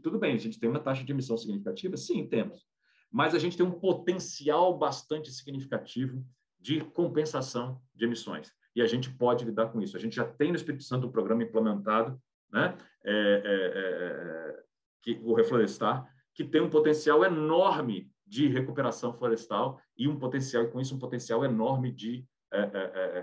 tudo bem, a gente tem uma taxa de emissão significativa? Sim, temos. Mas a gente tem um potencial bastante significativo de compensação de emissões. E a gente pode lidar com isso. A gente já tem no Espírito Santo um programa implementado, né? O Reflorestar, que tem um potencial enorme de recuperação florestal e com isso um potencial enorme de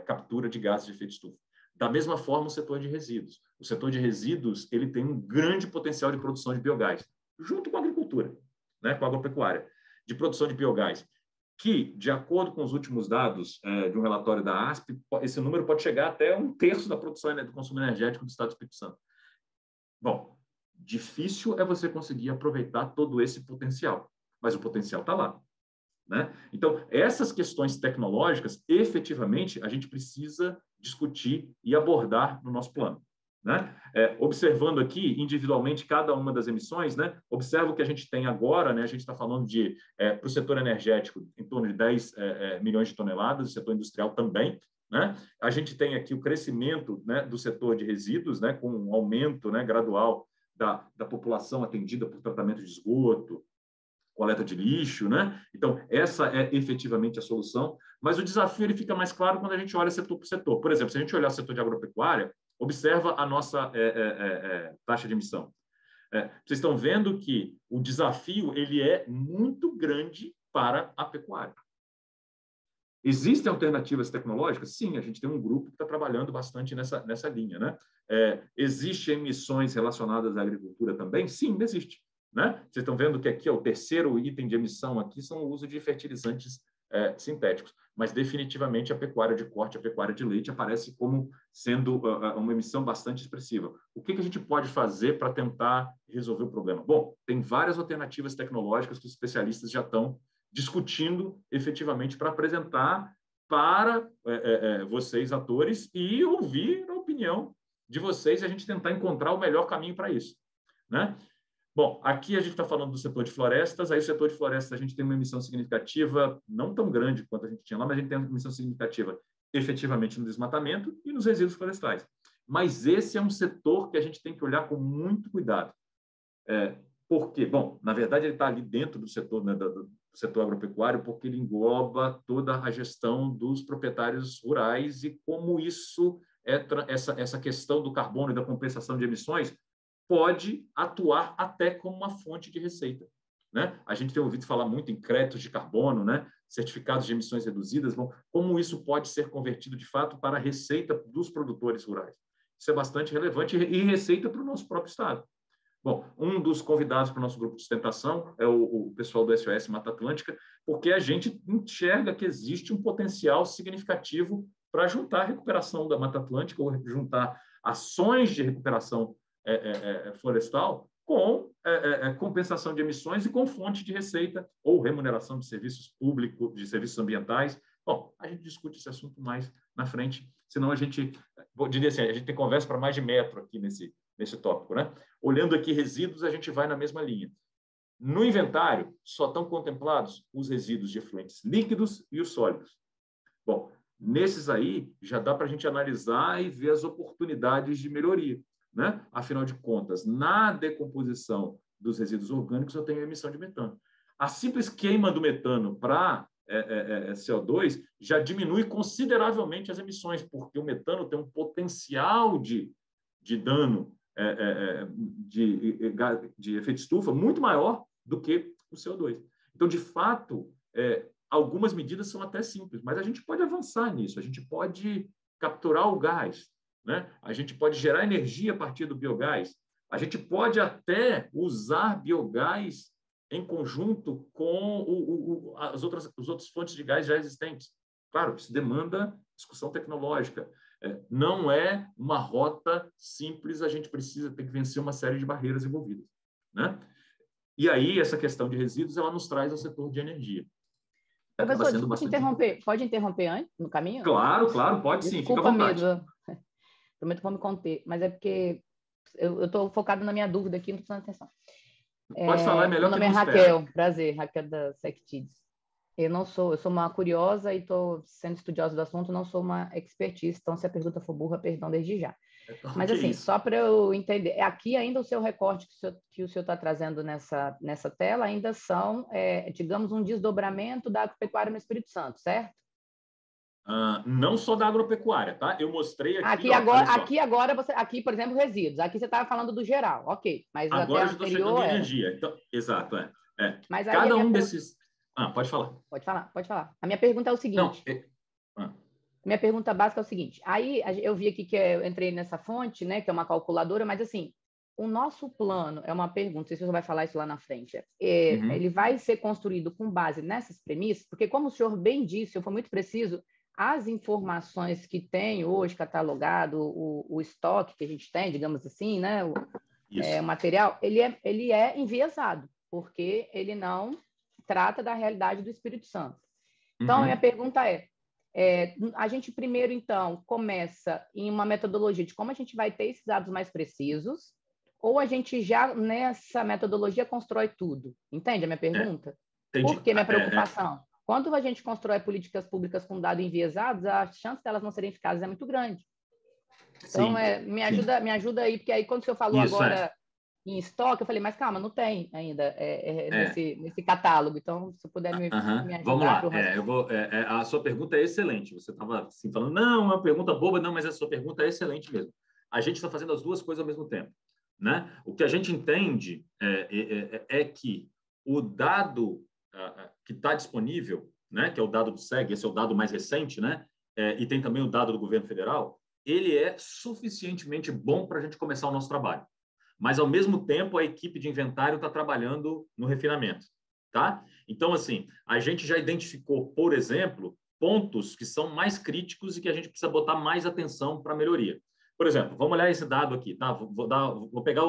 captura de gases de efeito estufa. Da mesma forma, o setor de resíduos. O setor de resíduos ele tem um grande potencial de produção de biogás, junto com a agricultura, né, com a agropecuária, de produção de biogás, que, de acordo com os últimos dados de um relatório da ASP, esse número pode chegar até 1/3 da produção do consumo energético do Estado do Espírito Santo. Bom, difícil é você conseguir aproveitar todo esse potencial, mas o potencial está lá, né? Então, essas questões tecnológicas, efetivamente, a gente precisa discutir e abordar no nosso plano, né? Observando aqui, individualmente, cada uma das emissões, né? Observa o que a gente tem agora, né? A gente está falando para o setor energético, em torno de 10 milhões de toneladas, o setor industrial também, né? A gente tem aqui o crescimento, né, do setor de resíduos, né, com um aumento, né, gradual da população atendida por tratamento de esgoto, coleta de lixo, né? Então, essa é efetivamente a solução, mas o desafio ele fica mais claro quando a gente olha setor por setor. Por exemplo, se a gente olhar o setor de agropecuária, observa a nossa taxa de emissão. Vocês estão vendo que o desafio ele é muito grande para a pecuária. Existem alternativas tecnológicas? Sim, a gente tem um grupo que está trabalhando bastante nessa linha, né? Existem emissões relacionadas à agricultura também? Sim, existe. Né? Vocês estão vendo que aqui o terceiro item de emissão aqui são o uso de fertilizantes sintéticos, mas definitivamente a pecuária de corte, a pecuária de leite aparece como sendo uma emissão bastante expressiva. O que a gente pode fazer para tentar resolver o problema? Bom, tem várias alternativas tecnológicas que os especialistas já estão discutindo efetivamente para apresentar para vocês, atores, e ouvir a opinião de vocês e a gente tentar encontrar o melhor caminho para isso, né? Bom, aqui a gente está falando do setor de florestas, aí o setor de florestas a gente tem uma emissão significativa, não tão grande quanto a gente tinha lá, mas a gente tem uma emissão significativa efetivamente no desmatamento e nos resíduos florestais. Mas esse é um setor que a gente tem que olhar com muito cuidado. Por quê? Bom, na verdade ele está ali dentro do setor, né, do setor agropecuário, porque ele engloba toda a gestão dos proprietários rurais e como isso, essa questão do carbono e da compensação de emissões, pode atuar até como uma fonte de receita, né? A gente tem ouvido falar muito em créditos de carbono, né? Certificados de emissões reduzidas, como isso pode ser convertido de fato para a receita dos produtores rurais. Isso é bastante relevante e receita para o nosso próprio Estado. Bom, um dos convidados para o nosso grupo de sustentação é o pessoal do SOS Mata Atlântica, porque a gente enxerga que existe um potencial significativo para juntar a recuperação da Mata Atlântica, ou juntar ações de recuperação florestal com compensação de emissões e com fonte de receita ou remuneração de serviços públicos, de serviços ambientais. Bom, a gente discute esse assunto mais na frente, senão a gente, diria assim, a gente tem conversa para mais de metro aqui nesse tópico, né? Olhando aqui resíduos, a gente vai na mesma linha. No inventário, só estão contemplados os resíduos de efluentes líquidos e os sólidos. Bom, nesses aí, já dá para a gente analisar e ver as oportunidades de melhoria, né? Afinal de contas, na decomposição dos resíduos orgânicos, eu tenho a emissão de metano. A simples queima do metano para CO2 já diminui consideravelmente as emissões, porque o metano tem um potencial de dano de efeito estufa muito maior do que o CO2. Então, de fato, algumas medidas são até simples, mas a gente pode avançar nisso, a gente pode capturar o gás, né? A gente pode gerar energia a partir do biogás, a gente pode até usar biogás em conjunto com as outras fontes de gás já existentes. Claro, isso demanda discussão tecnológica. Não é uma rota simples, a gente tem que vencer uma série de barreiras envolvidas, né? E aí, essa questão de resíduos, ela nos traz ao setor de energia. Professor, pode interromper antes, no caminho? Claro, pode sim, fica à vontade. Mesmo. Prometo que vou me conter, mas é porque eu estou focado na minha dúvida aqui, não estou prestando atenção. Pode falar, é melhor. Meu nome é Raquel, prazer, Raquel da SecTids. Eu sou uma curiosa e estou sendo estudiosa do assunto, não sou uma expertise, então se a pergunta for burra, perdão desde já. Mas assim, só para eu entender, aqui ainda o seu recorte que o senhor está trazendo nessa tela ainda são, digamos, um desdobramento da agropecuária no Espírito Santo, certo? Não só da agropecuária, tá? Eu mostrei aqui. Aqui, por exemplo, resíduos. Aqui você estava falando do geral, ok. Mas agora até eu estou chegando em energia. Então, exato, Mas cada um desses. Pode falar. Pode falar. A minha pergunta é o seguinte. Minha pergunta básica é o seguinte. Aí eu vi aqui que eu entrei nessa fonte, né, que é uma calculadora, mas assim, o nosso plano é uma pergunta, não sei se você vai falar isso lá na frente. Ele vai ser construído com base nessas premissas, porque como o senhor bem disse, eu fui muito preciso, as informações que tem hoje catalogado, o estoque que a gente tem, digamos assim, né, o material, ele é enviesado, porque ele não trata da realidade do Espírito Santo. Então, a minha pergunta a gente primeiro, então, começa em uma metodologia de como a gente vai ter esses dados mais precisos, ou a gente já, nessa metodologia, constrói tudo? Entende a minha pergunta? Por que minha preocupação? Quando a gente constrói políticas públicas com dados enviesados, a chance delas não serem eficazes é muito grande. Então, me ajuda aí, porque aí quando o senhor falou em estoque, eu falei, mas calma, não tem ainda nesse catálogo. Então, se puder me ajudar. Vamos lá. A sua pergunta é excelente. Você estava assim, falando, não, é uma pergunta boba, não, mas a sua pergunta é excelente mesmo. A gente está fazendo as duas coisas ao mesmo tempo, né? O que a gente entende é que o dado que está disponível, né, que é o dado do SEG, esse é o dado mais recente, né, e tem também o dado do governo federal, ele é suficientemente bom para a gente começar o nosso trabalho. Mas, ao mesmo tempo, a equipe de inventário está trabalhando no refinamento, tá? Então, assim, a gente já identificou, por exemplo, pontos que são mais críticos e que a gente precisa botar mais atenção para melhoria. Por exemplo, vamos olhar esse dado aqui, tá? Vou pegar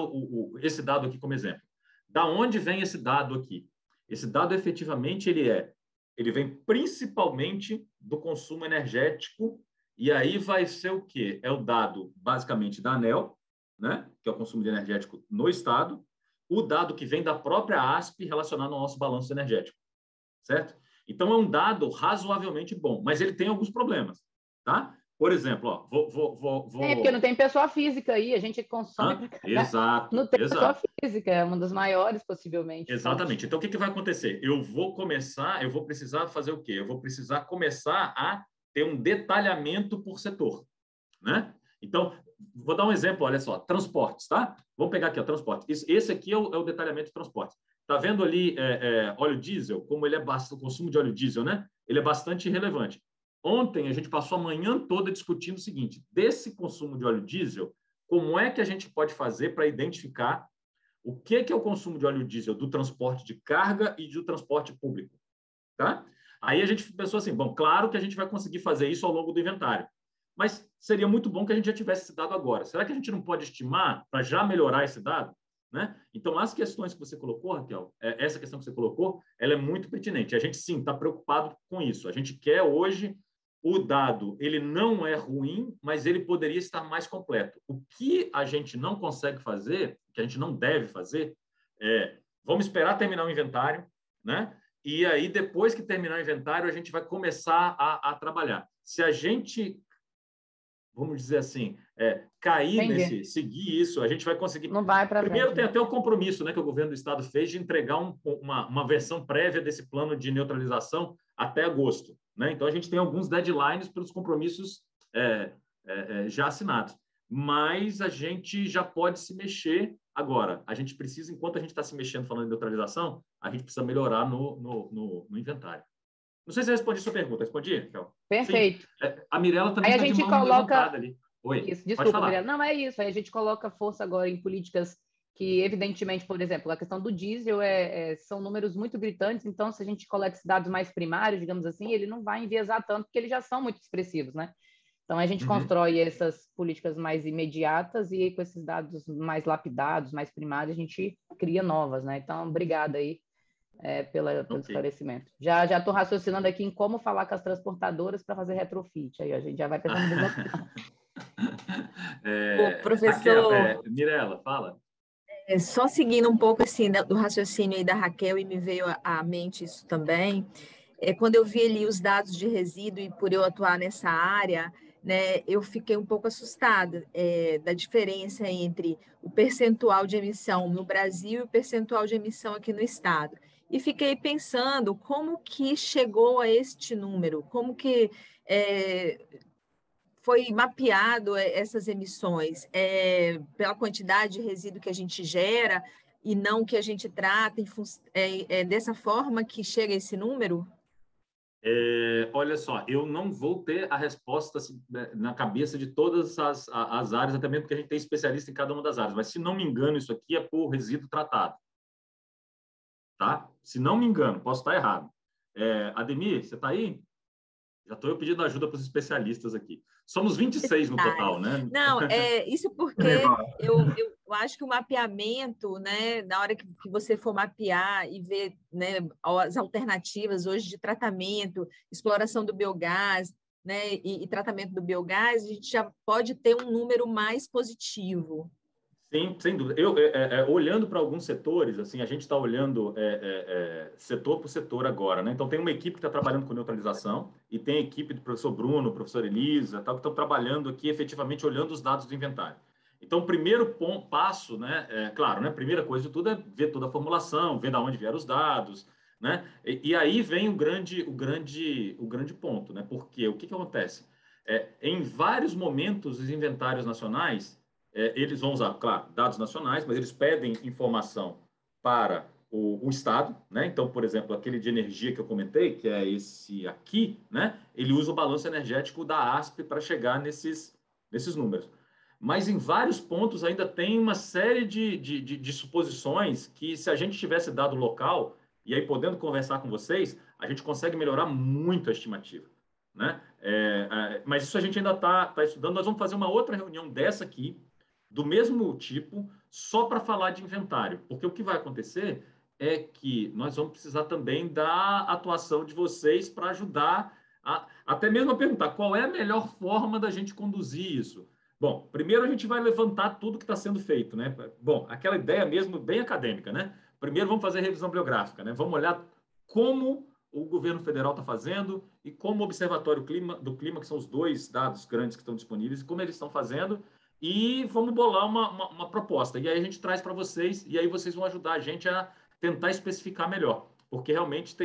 esse dado aqui como exemplo. Da onde vem esse dado aqui? Esse dado, efetivamente, ele vem principalmente do consumo energético, e aí vai ser o quê? É o dado, basicamente, da ANEEL, né, que é o consumo de energético no Estado, o dado que vem da própria ASP relacionado ao nosso balanço energético, certo? Então, é um dado razoavelmente bom, mas ele tem alguns problemas, tá? Por exemplo, porque não tem pessoa física aí, a gente consome... Exato. Não tem pessoa física, é uma das maiores, possivelmente. Exatamente. Então, o que vai acontecer? Eu vou precisar fazer o quê? Eu vou precisar começar a ter um detalhamento por setor, né? Então, vou dar um exemplo, olha só, transportes, tá? Vamos pegar aqui, ó, transporte. Esse aqui é o detalhamento de transporte. Tá vendo ali óleo diesel, como ele o consumo de óleo diesel, né? Ele é bastante relevante. Ontem, a gente passou a manhã toda discutindo o seguinte, desse consumo de óleo diesel, como é que a gente pode fazer para identificar o que é o consumo de óleo diesel do transporte de carga e do transporte público. Tá? Aí a gente pensou assim, bom, claro que a gente vai conseguir fazer isso ao longo do inventário, mas seria muito bom que a gente já tivesse esse dado agora. Será que a gente não pode estimar para já melhorar esse dado? Né? Então, as questões que você colocou, Raquel, essa questão que você colocou, ela é muito pertinente. A gente, sim, está preocupado com isso. A gente quer hoje o dado, ele não é ruim, mas ele poderia estar mais completo. O que a gente não consegue fazer, que a gente não deve fazer, vamos esperar terminar o inventário, né? E aí, depois que terminar o inventário, a gente vai começar a trabalhar. Se a gente, vamos dizer assim, cair seguir isso, a gente vai conseguir... Não vai para frente. Primeiro, tem até o compromisso, né, que o governo do Estado fez de entregar uma versão prévia desse plano de neutralização até agosto. Né? Então, a gente tem alguns deadlines pelos compromissos já assinados. Mas a gente já pode se mexer agora. A gente precisa, enquanto a gente está se mexendo falando de neutralização, a gente precisa melhorar no inventário. Não sei se eu respondi a sua pergunta. Respondi, Raquel? Perfeito. A Mirella também está de mão levantada ali. Oi, isso, desculpa, Mirella. Não, é isso. Aí a gente coloca força agora em políticas que, evidentemente, por exemplo, a questão do diesel são números muito gritantes, então, se a gente coleta esses dados mais primários, digamos assim, ele não vai enviesar tanto, porque eles já são muito expressivos, né? Então, a gente constrói essas políticas mais imediatas e com esses dados mais lapidados, mais primários, a gente cria novas, né? Então, obrigada aí pelo esclarecimento. Já estou raciocinando aqui em como falar com as transportadoras para fazer retrofit. Aí a gente já vai pensando no mesmo O professor... Mirella, fala. Só seguindo um pouco assim do raciocínio aí da Raquel, e me veio à mente isso também, quando eu vi ali os dados de resíduo e por eu atuar nessa área, né, eu fiquei um pouco assustada da diferença entre o percentual de emissão no Brasil e o percentual de emissão aqui no estado. E fiquei pensando como que chegou a este número, como que foi mapeado essas emissões, pela quantidade de resíduo que a gente gera e não que a gente trata, dessa forma que chega a esse número? Olha só, eu não vou ter a resposta na cabeça de todas as áreas, até mesmo porque a gente tem especialista em cada uma das áreas, mas se não me engano, isso aqui é por resíduo tratado. Tá? Se não me engano, posso estar errado. Ademir, você está aí? Já estou pedindo ajuda para os especialistas aqui. Somos 26 no total, né? Não, isso porque eu acho que o mapeamento, né, na hora que você for mapear e ver, né, as alternativas hoje de tratamento, exploração do biogás, né, e tratamento do biogás, a gente já pode ter um número mais positivo. Sim, sem dúvida. Olhando para alguns setores, assim, a gente está olhando setor por setor agora, né? Então, tem uma equipe que está trabalhando com neutralização e tem a equipe do professor Bruno, professor Elisa, tal, que estão trabalhando aqui efetivamente olhando os dados do inventário. Então, o primeiro passo, né? Claro, né? Primeira coisa de tudo é ver toda a formulação, ver de onde vieram os dados, né? E aí vem o grande ponto, né? Porque o que acontece? Em vários momentos, os inventários nacionais eles vão usar, claro, dados nacionais, mas eles pedem informação para o Estado, né? Então, por exemplo, aquele de energia que eu comentei, que é esse aqui, né? Ele usa o balanço energético da ASP para chegar nesses números. Mas em vários pontos ainda tem uma série de suposições que, se a gente tivesse dado local, e aí podendo conversar com vocês, a gente consegue melhorar muito a estimativa, né? Mas isso a gente ainda está estudando. Nós vamos fazer uma outra reunião dessa aqui, do mesmo tipo, só para falar de inventário. Porque o que vai acontecer é que nós vamos precisar também da atuação de vocês para ajudar, até mesmo a perguntar qual é a melhor forma da gente conduzir isso. Bom, primeiro a gente vai levantar tudo que está sendo feito, né? Bom, aquela ideia mesmo bem acadêmica, né? Primeiro vamos fazer revisão bibliográfica, né? Vamos olhar como o governo federal está fazendo e como o Observatório do Clima, que são os dois dados grandes que estão disponíveis, como eles estão fazendo, e vamos bolar uma proposta. E aí a gente traz para vocês, e aí vocês vão ajudar a gente a tentar especificar melhor. Porque realmente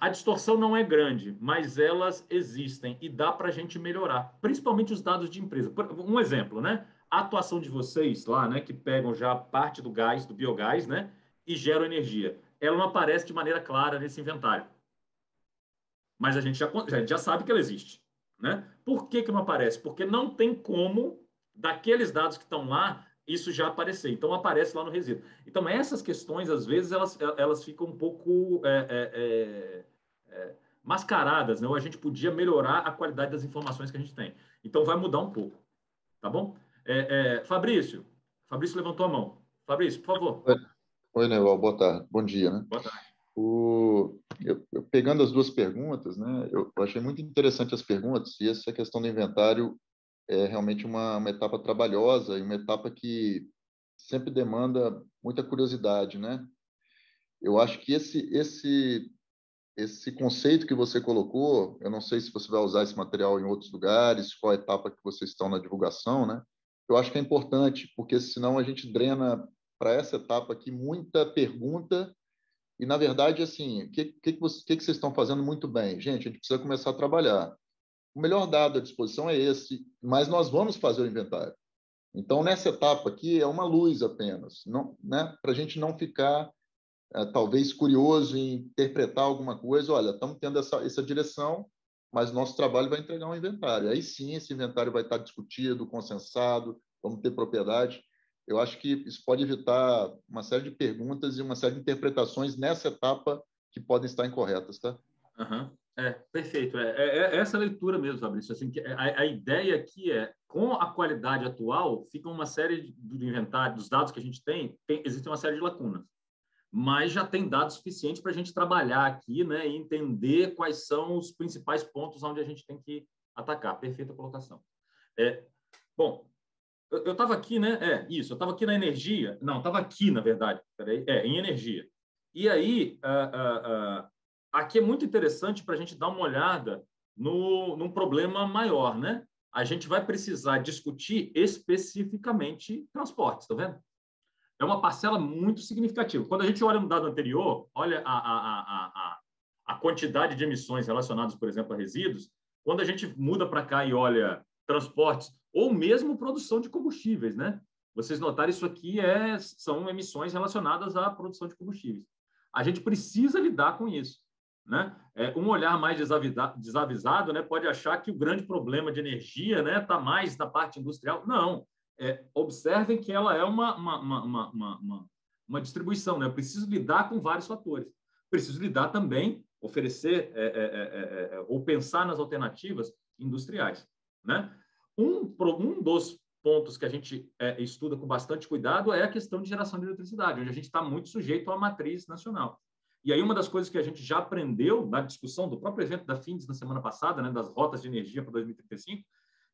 a distorção não é grande, mas elas existem e dá para a gente melhorar. Principalmente os dados de empresa. Um exemplo, né? A atuação de vocês lá, né? Que pegam já parte do gás, do biogás, né? E geram energia. Ela não aparece de maneira clara nesse inventário. Mas a gente já sabe que ela existe. Né? Por que não aparece? Porque não tem como, daqueles dados que estão lá, isso já aparecer. Então, aparece lá no resíduo. Então, essas questões, às vezes, elas ficam um pouco mascaradas, né? Ou a gente podia melhorar a qualidade das informações que a gente tem. Então, vai mudar um pouco. Tá bom? Fabrício levantou a mão. Fabrício, por favor. Oi, Neuval, boa tarde. Bom dia, né? Boa tarde. Pegando as duas perguntas, né? Eu achei muito interessante as perguntas, e essa questão do inventário é realmente uma etapa trabalhosa e uma etapa que sempre demanda muita curiosidade, né? Eu acho que esse conceito que você colocou, eu não sei se você vai usar esse material em outros lugares, qual etapa que vocês estão na divulgação, né? Eu acho que é importante, porque senão a gente drena para essa etapa aqui muita pergunta e, na verdade, assim, o que vocês estão fazendo muito bem? Gente, a gente precisa começar a trabalhar. O melhor dado à disposição é esse, mas nós vamos fazer o inventário. Então, nessa etapa aqui, é uma luz apenas, não, né? Para a gente não ficar talvez curioso em interpretar alguma coisa. Olha, estamos tendo essa direção, mas nosso trabalho vai entregar um inventário. Aí sim, esse inventário vai estar discutido, consensado, vamos ter propriedade. Eu acho que isso pode evitar uma série de perguntas e uma série de interpretações nessa etapa que podem estar incorretas, tá? Uhum. Perfeito. Essa leitura mesmo, Fabrício. Assim, a ideia aqui com a qualidade atual, fica uma série do inventário, dos dados que a gente existe uma série de lacunas. Mas já tem dados suficientes para a gente trabalhar aqui, né, e entender quais são os principais pontos onde a gente tem que atacar. Perfeita colocação. Bom, eu estava aqui, né? Eu estava aqui na energia. Não, estava aqui, na verdade. Peraí. Em energia. E aí, aqui é muito interessante para a gente dar uma olhada num problema maior, né? A gente vai precisar discutir especificamente transportes, tá vendo? É uma parcela muito significativa. Quando a gente olha no dado anterior, olha a quantidade de emissões relacionadas, por exemplo, a resíduos, quando a gente muda para cá e olha transportes, ou mesmo produção de combustíveis, né? Vocês notaram, isso aqui são emissões relacionadas à produção de combustíveis. A gente precisa lidar com isso, né? Um olhar mais desavisado, né, pode achar que o grande problema de energia, né, está mais na parte industrial. Não. Observem que ela é uma distribuição, né? Eu preciso lidar com vários fatores. Preciso lidar também, oferecer ou pensar nas alternativas industriais, né? Um dos pontos que a gente estuda com bastante cuidado é a questão de geração de eletricidade, onde a gente está muito sujeito à matriz nacional. E aí uma das coisas que a gente já aprendeu na discussão do próprio evento da FINDES na semana passada, né, das rotas de energia para 2035,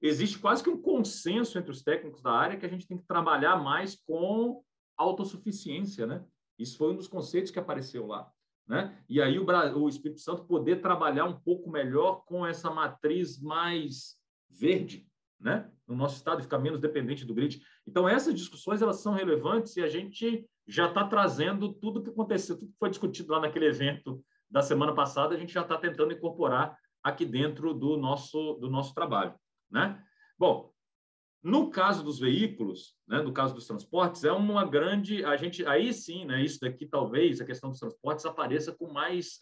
existe quase que um consenso entre os técnicos da área que a gente tem que trabalhar mais com autossuficiência, né? Isso foi um dos conceitos que apareceu lá, né? E aí o Espírito Santo poder trabalhar um pouco melhor com essa matriz mais verde, né? No nosso estado, ficar menos dependente do grid. Então, essas discussões, elas são relevantes e a gente já está trazendo tudo que aconteceu, tudo que foi discutido lá naquele evento da semana passada, a gente já está tentando incorporar aqui dentro do nosso trabalho, né? Bom, no caso dos veículos, né, no caso dos transportes, é uma grande... aí sim, né, isso daqui talvez, a questão dos transportes apareça com mais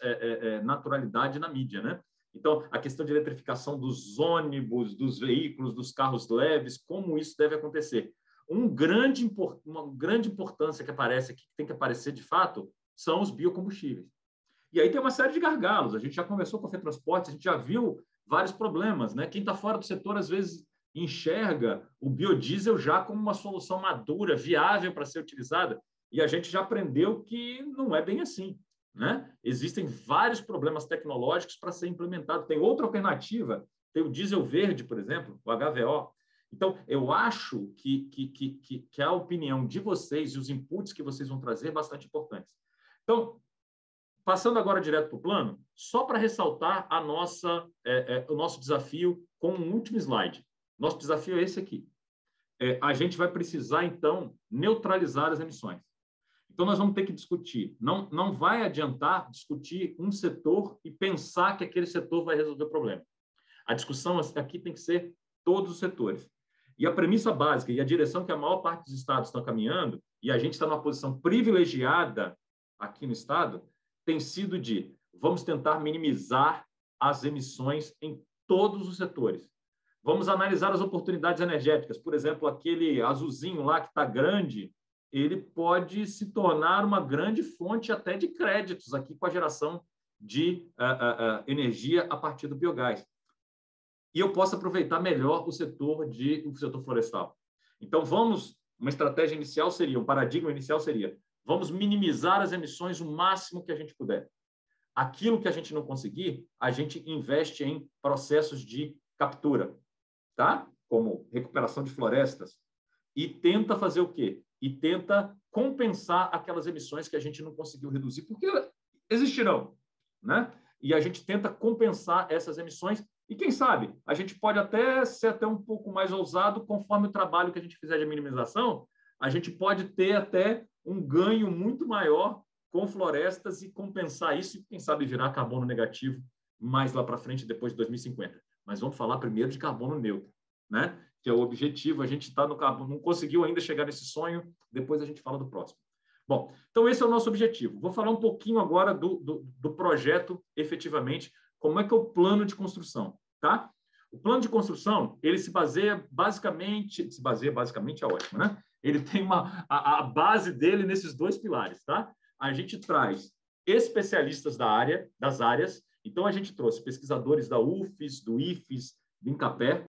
naturalidade na mídia, né? Então, a questão de eletrificação dos ônibus, dos veículos, dos carros leves, como isso deve acontecer. Uma grande importância que aparece aqui, que tem que aparecer de fato, são os biocombustíveis. E aí tem uma série de gargalos. A gente já conversou com a FETransportes, a gente já viu vários problemas, né? Quem está fora do setor, às vezes, enxerga o biodiesel já como uma solução madura, viável para ser utilizada, e a gente já aprendeu que não é bem assim, né? Existem vários problemas tecnológicos para ser implementado. Tem outra alternativa, tem o diesel verde, por exemplo, o HVO. Então, eu acho que a opinião de vocês e os inputs que vocês vão trazer é bastante importantes. Então, passando agora direto para o plano, só para ressaltar o nosso desafio com um último slide. Nosso desafio é esse aqui. A gente vai precisar, então, neutralizar as emissões. Então, nós vamos ter que discutir. Não vai adiantar discutir um setor e pensar que aquele setor vai resolver o problema. A discussão aqui tem que ser todos os setores. E a premissa básica e a direção que a maior parte dos estados estão caminhando, e a gente está numa posição privilegiada aqui no estado, tem sido de vamos tentar minimizar as emissões em todos os setores. Vamos analisar as oportunidades energéticas. Por exemplo, aquele azulzinho lá que está grande, ele pode se tornar uma grande fonte até de créditos aqui com a geração de energia a partir do biogás. E eu posso aproveitar melhor o setor florestal. Então, uma estratégia inicial seria, um paradigma inicial seria, vamos minimizar as emissões o máximo que a gente puder. Aquilo que a gente não conseguir, a gente investe em processos de captura, tá? Como recuperação de florestas, e tenta fazer o quê? E tenta compensar aquelas emissões que a gente não conseguiu reduzir, porque existirão, né? E a gente tenta compensar essas emissões, e quem sabe, a gente pode até ser até um pouco mais ousado, conforme o trabalho que a gente fizer de minimização, a gente pode ter até um ganho muito maior com florestas e compensar isso, e quem sabe virar carbono negativo mais lá para frente, depois de 2050. Mas vamos falar primeiro de carbono neutro, né? Que é o objetivo, a gente está no carbono, não conseguiu ainda chegar nesse sonho, depois a gente fala do próximo. Bom, então esse é o nosso objetivo. Vou falar um pouquinho agora do projeto, efetivamente, como é que é o plano de construção, tá? O plano de construção, ele se baseia basicamente é ótimo, né? Ele tem a base dele nesses dois pilares, tá? A gente traz especialistas das áreas, então a gente trouxe pesquisadores da UFES, do IFES, do INCAPé,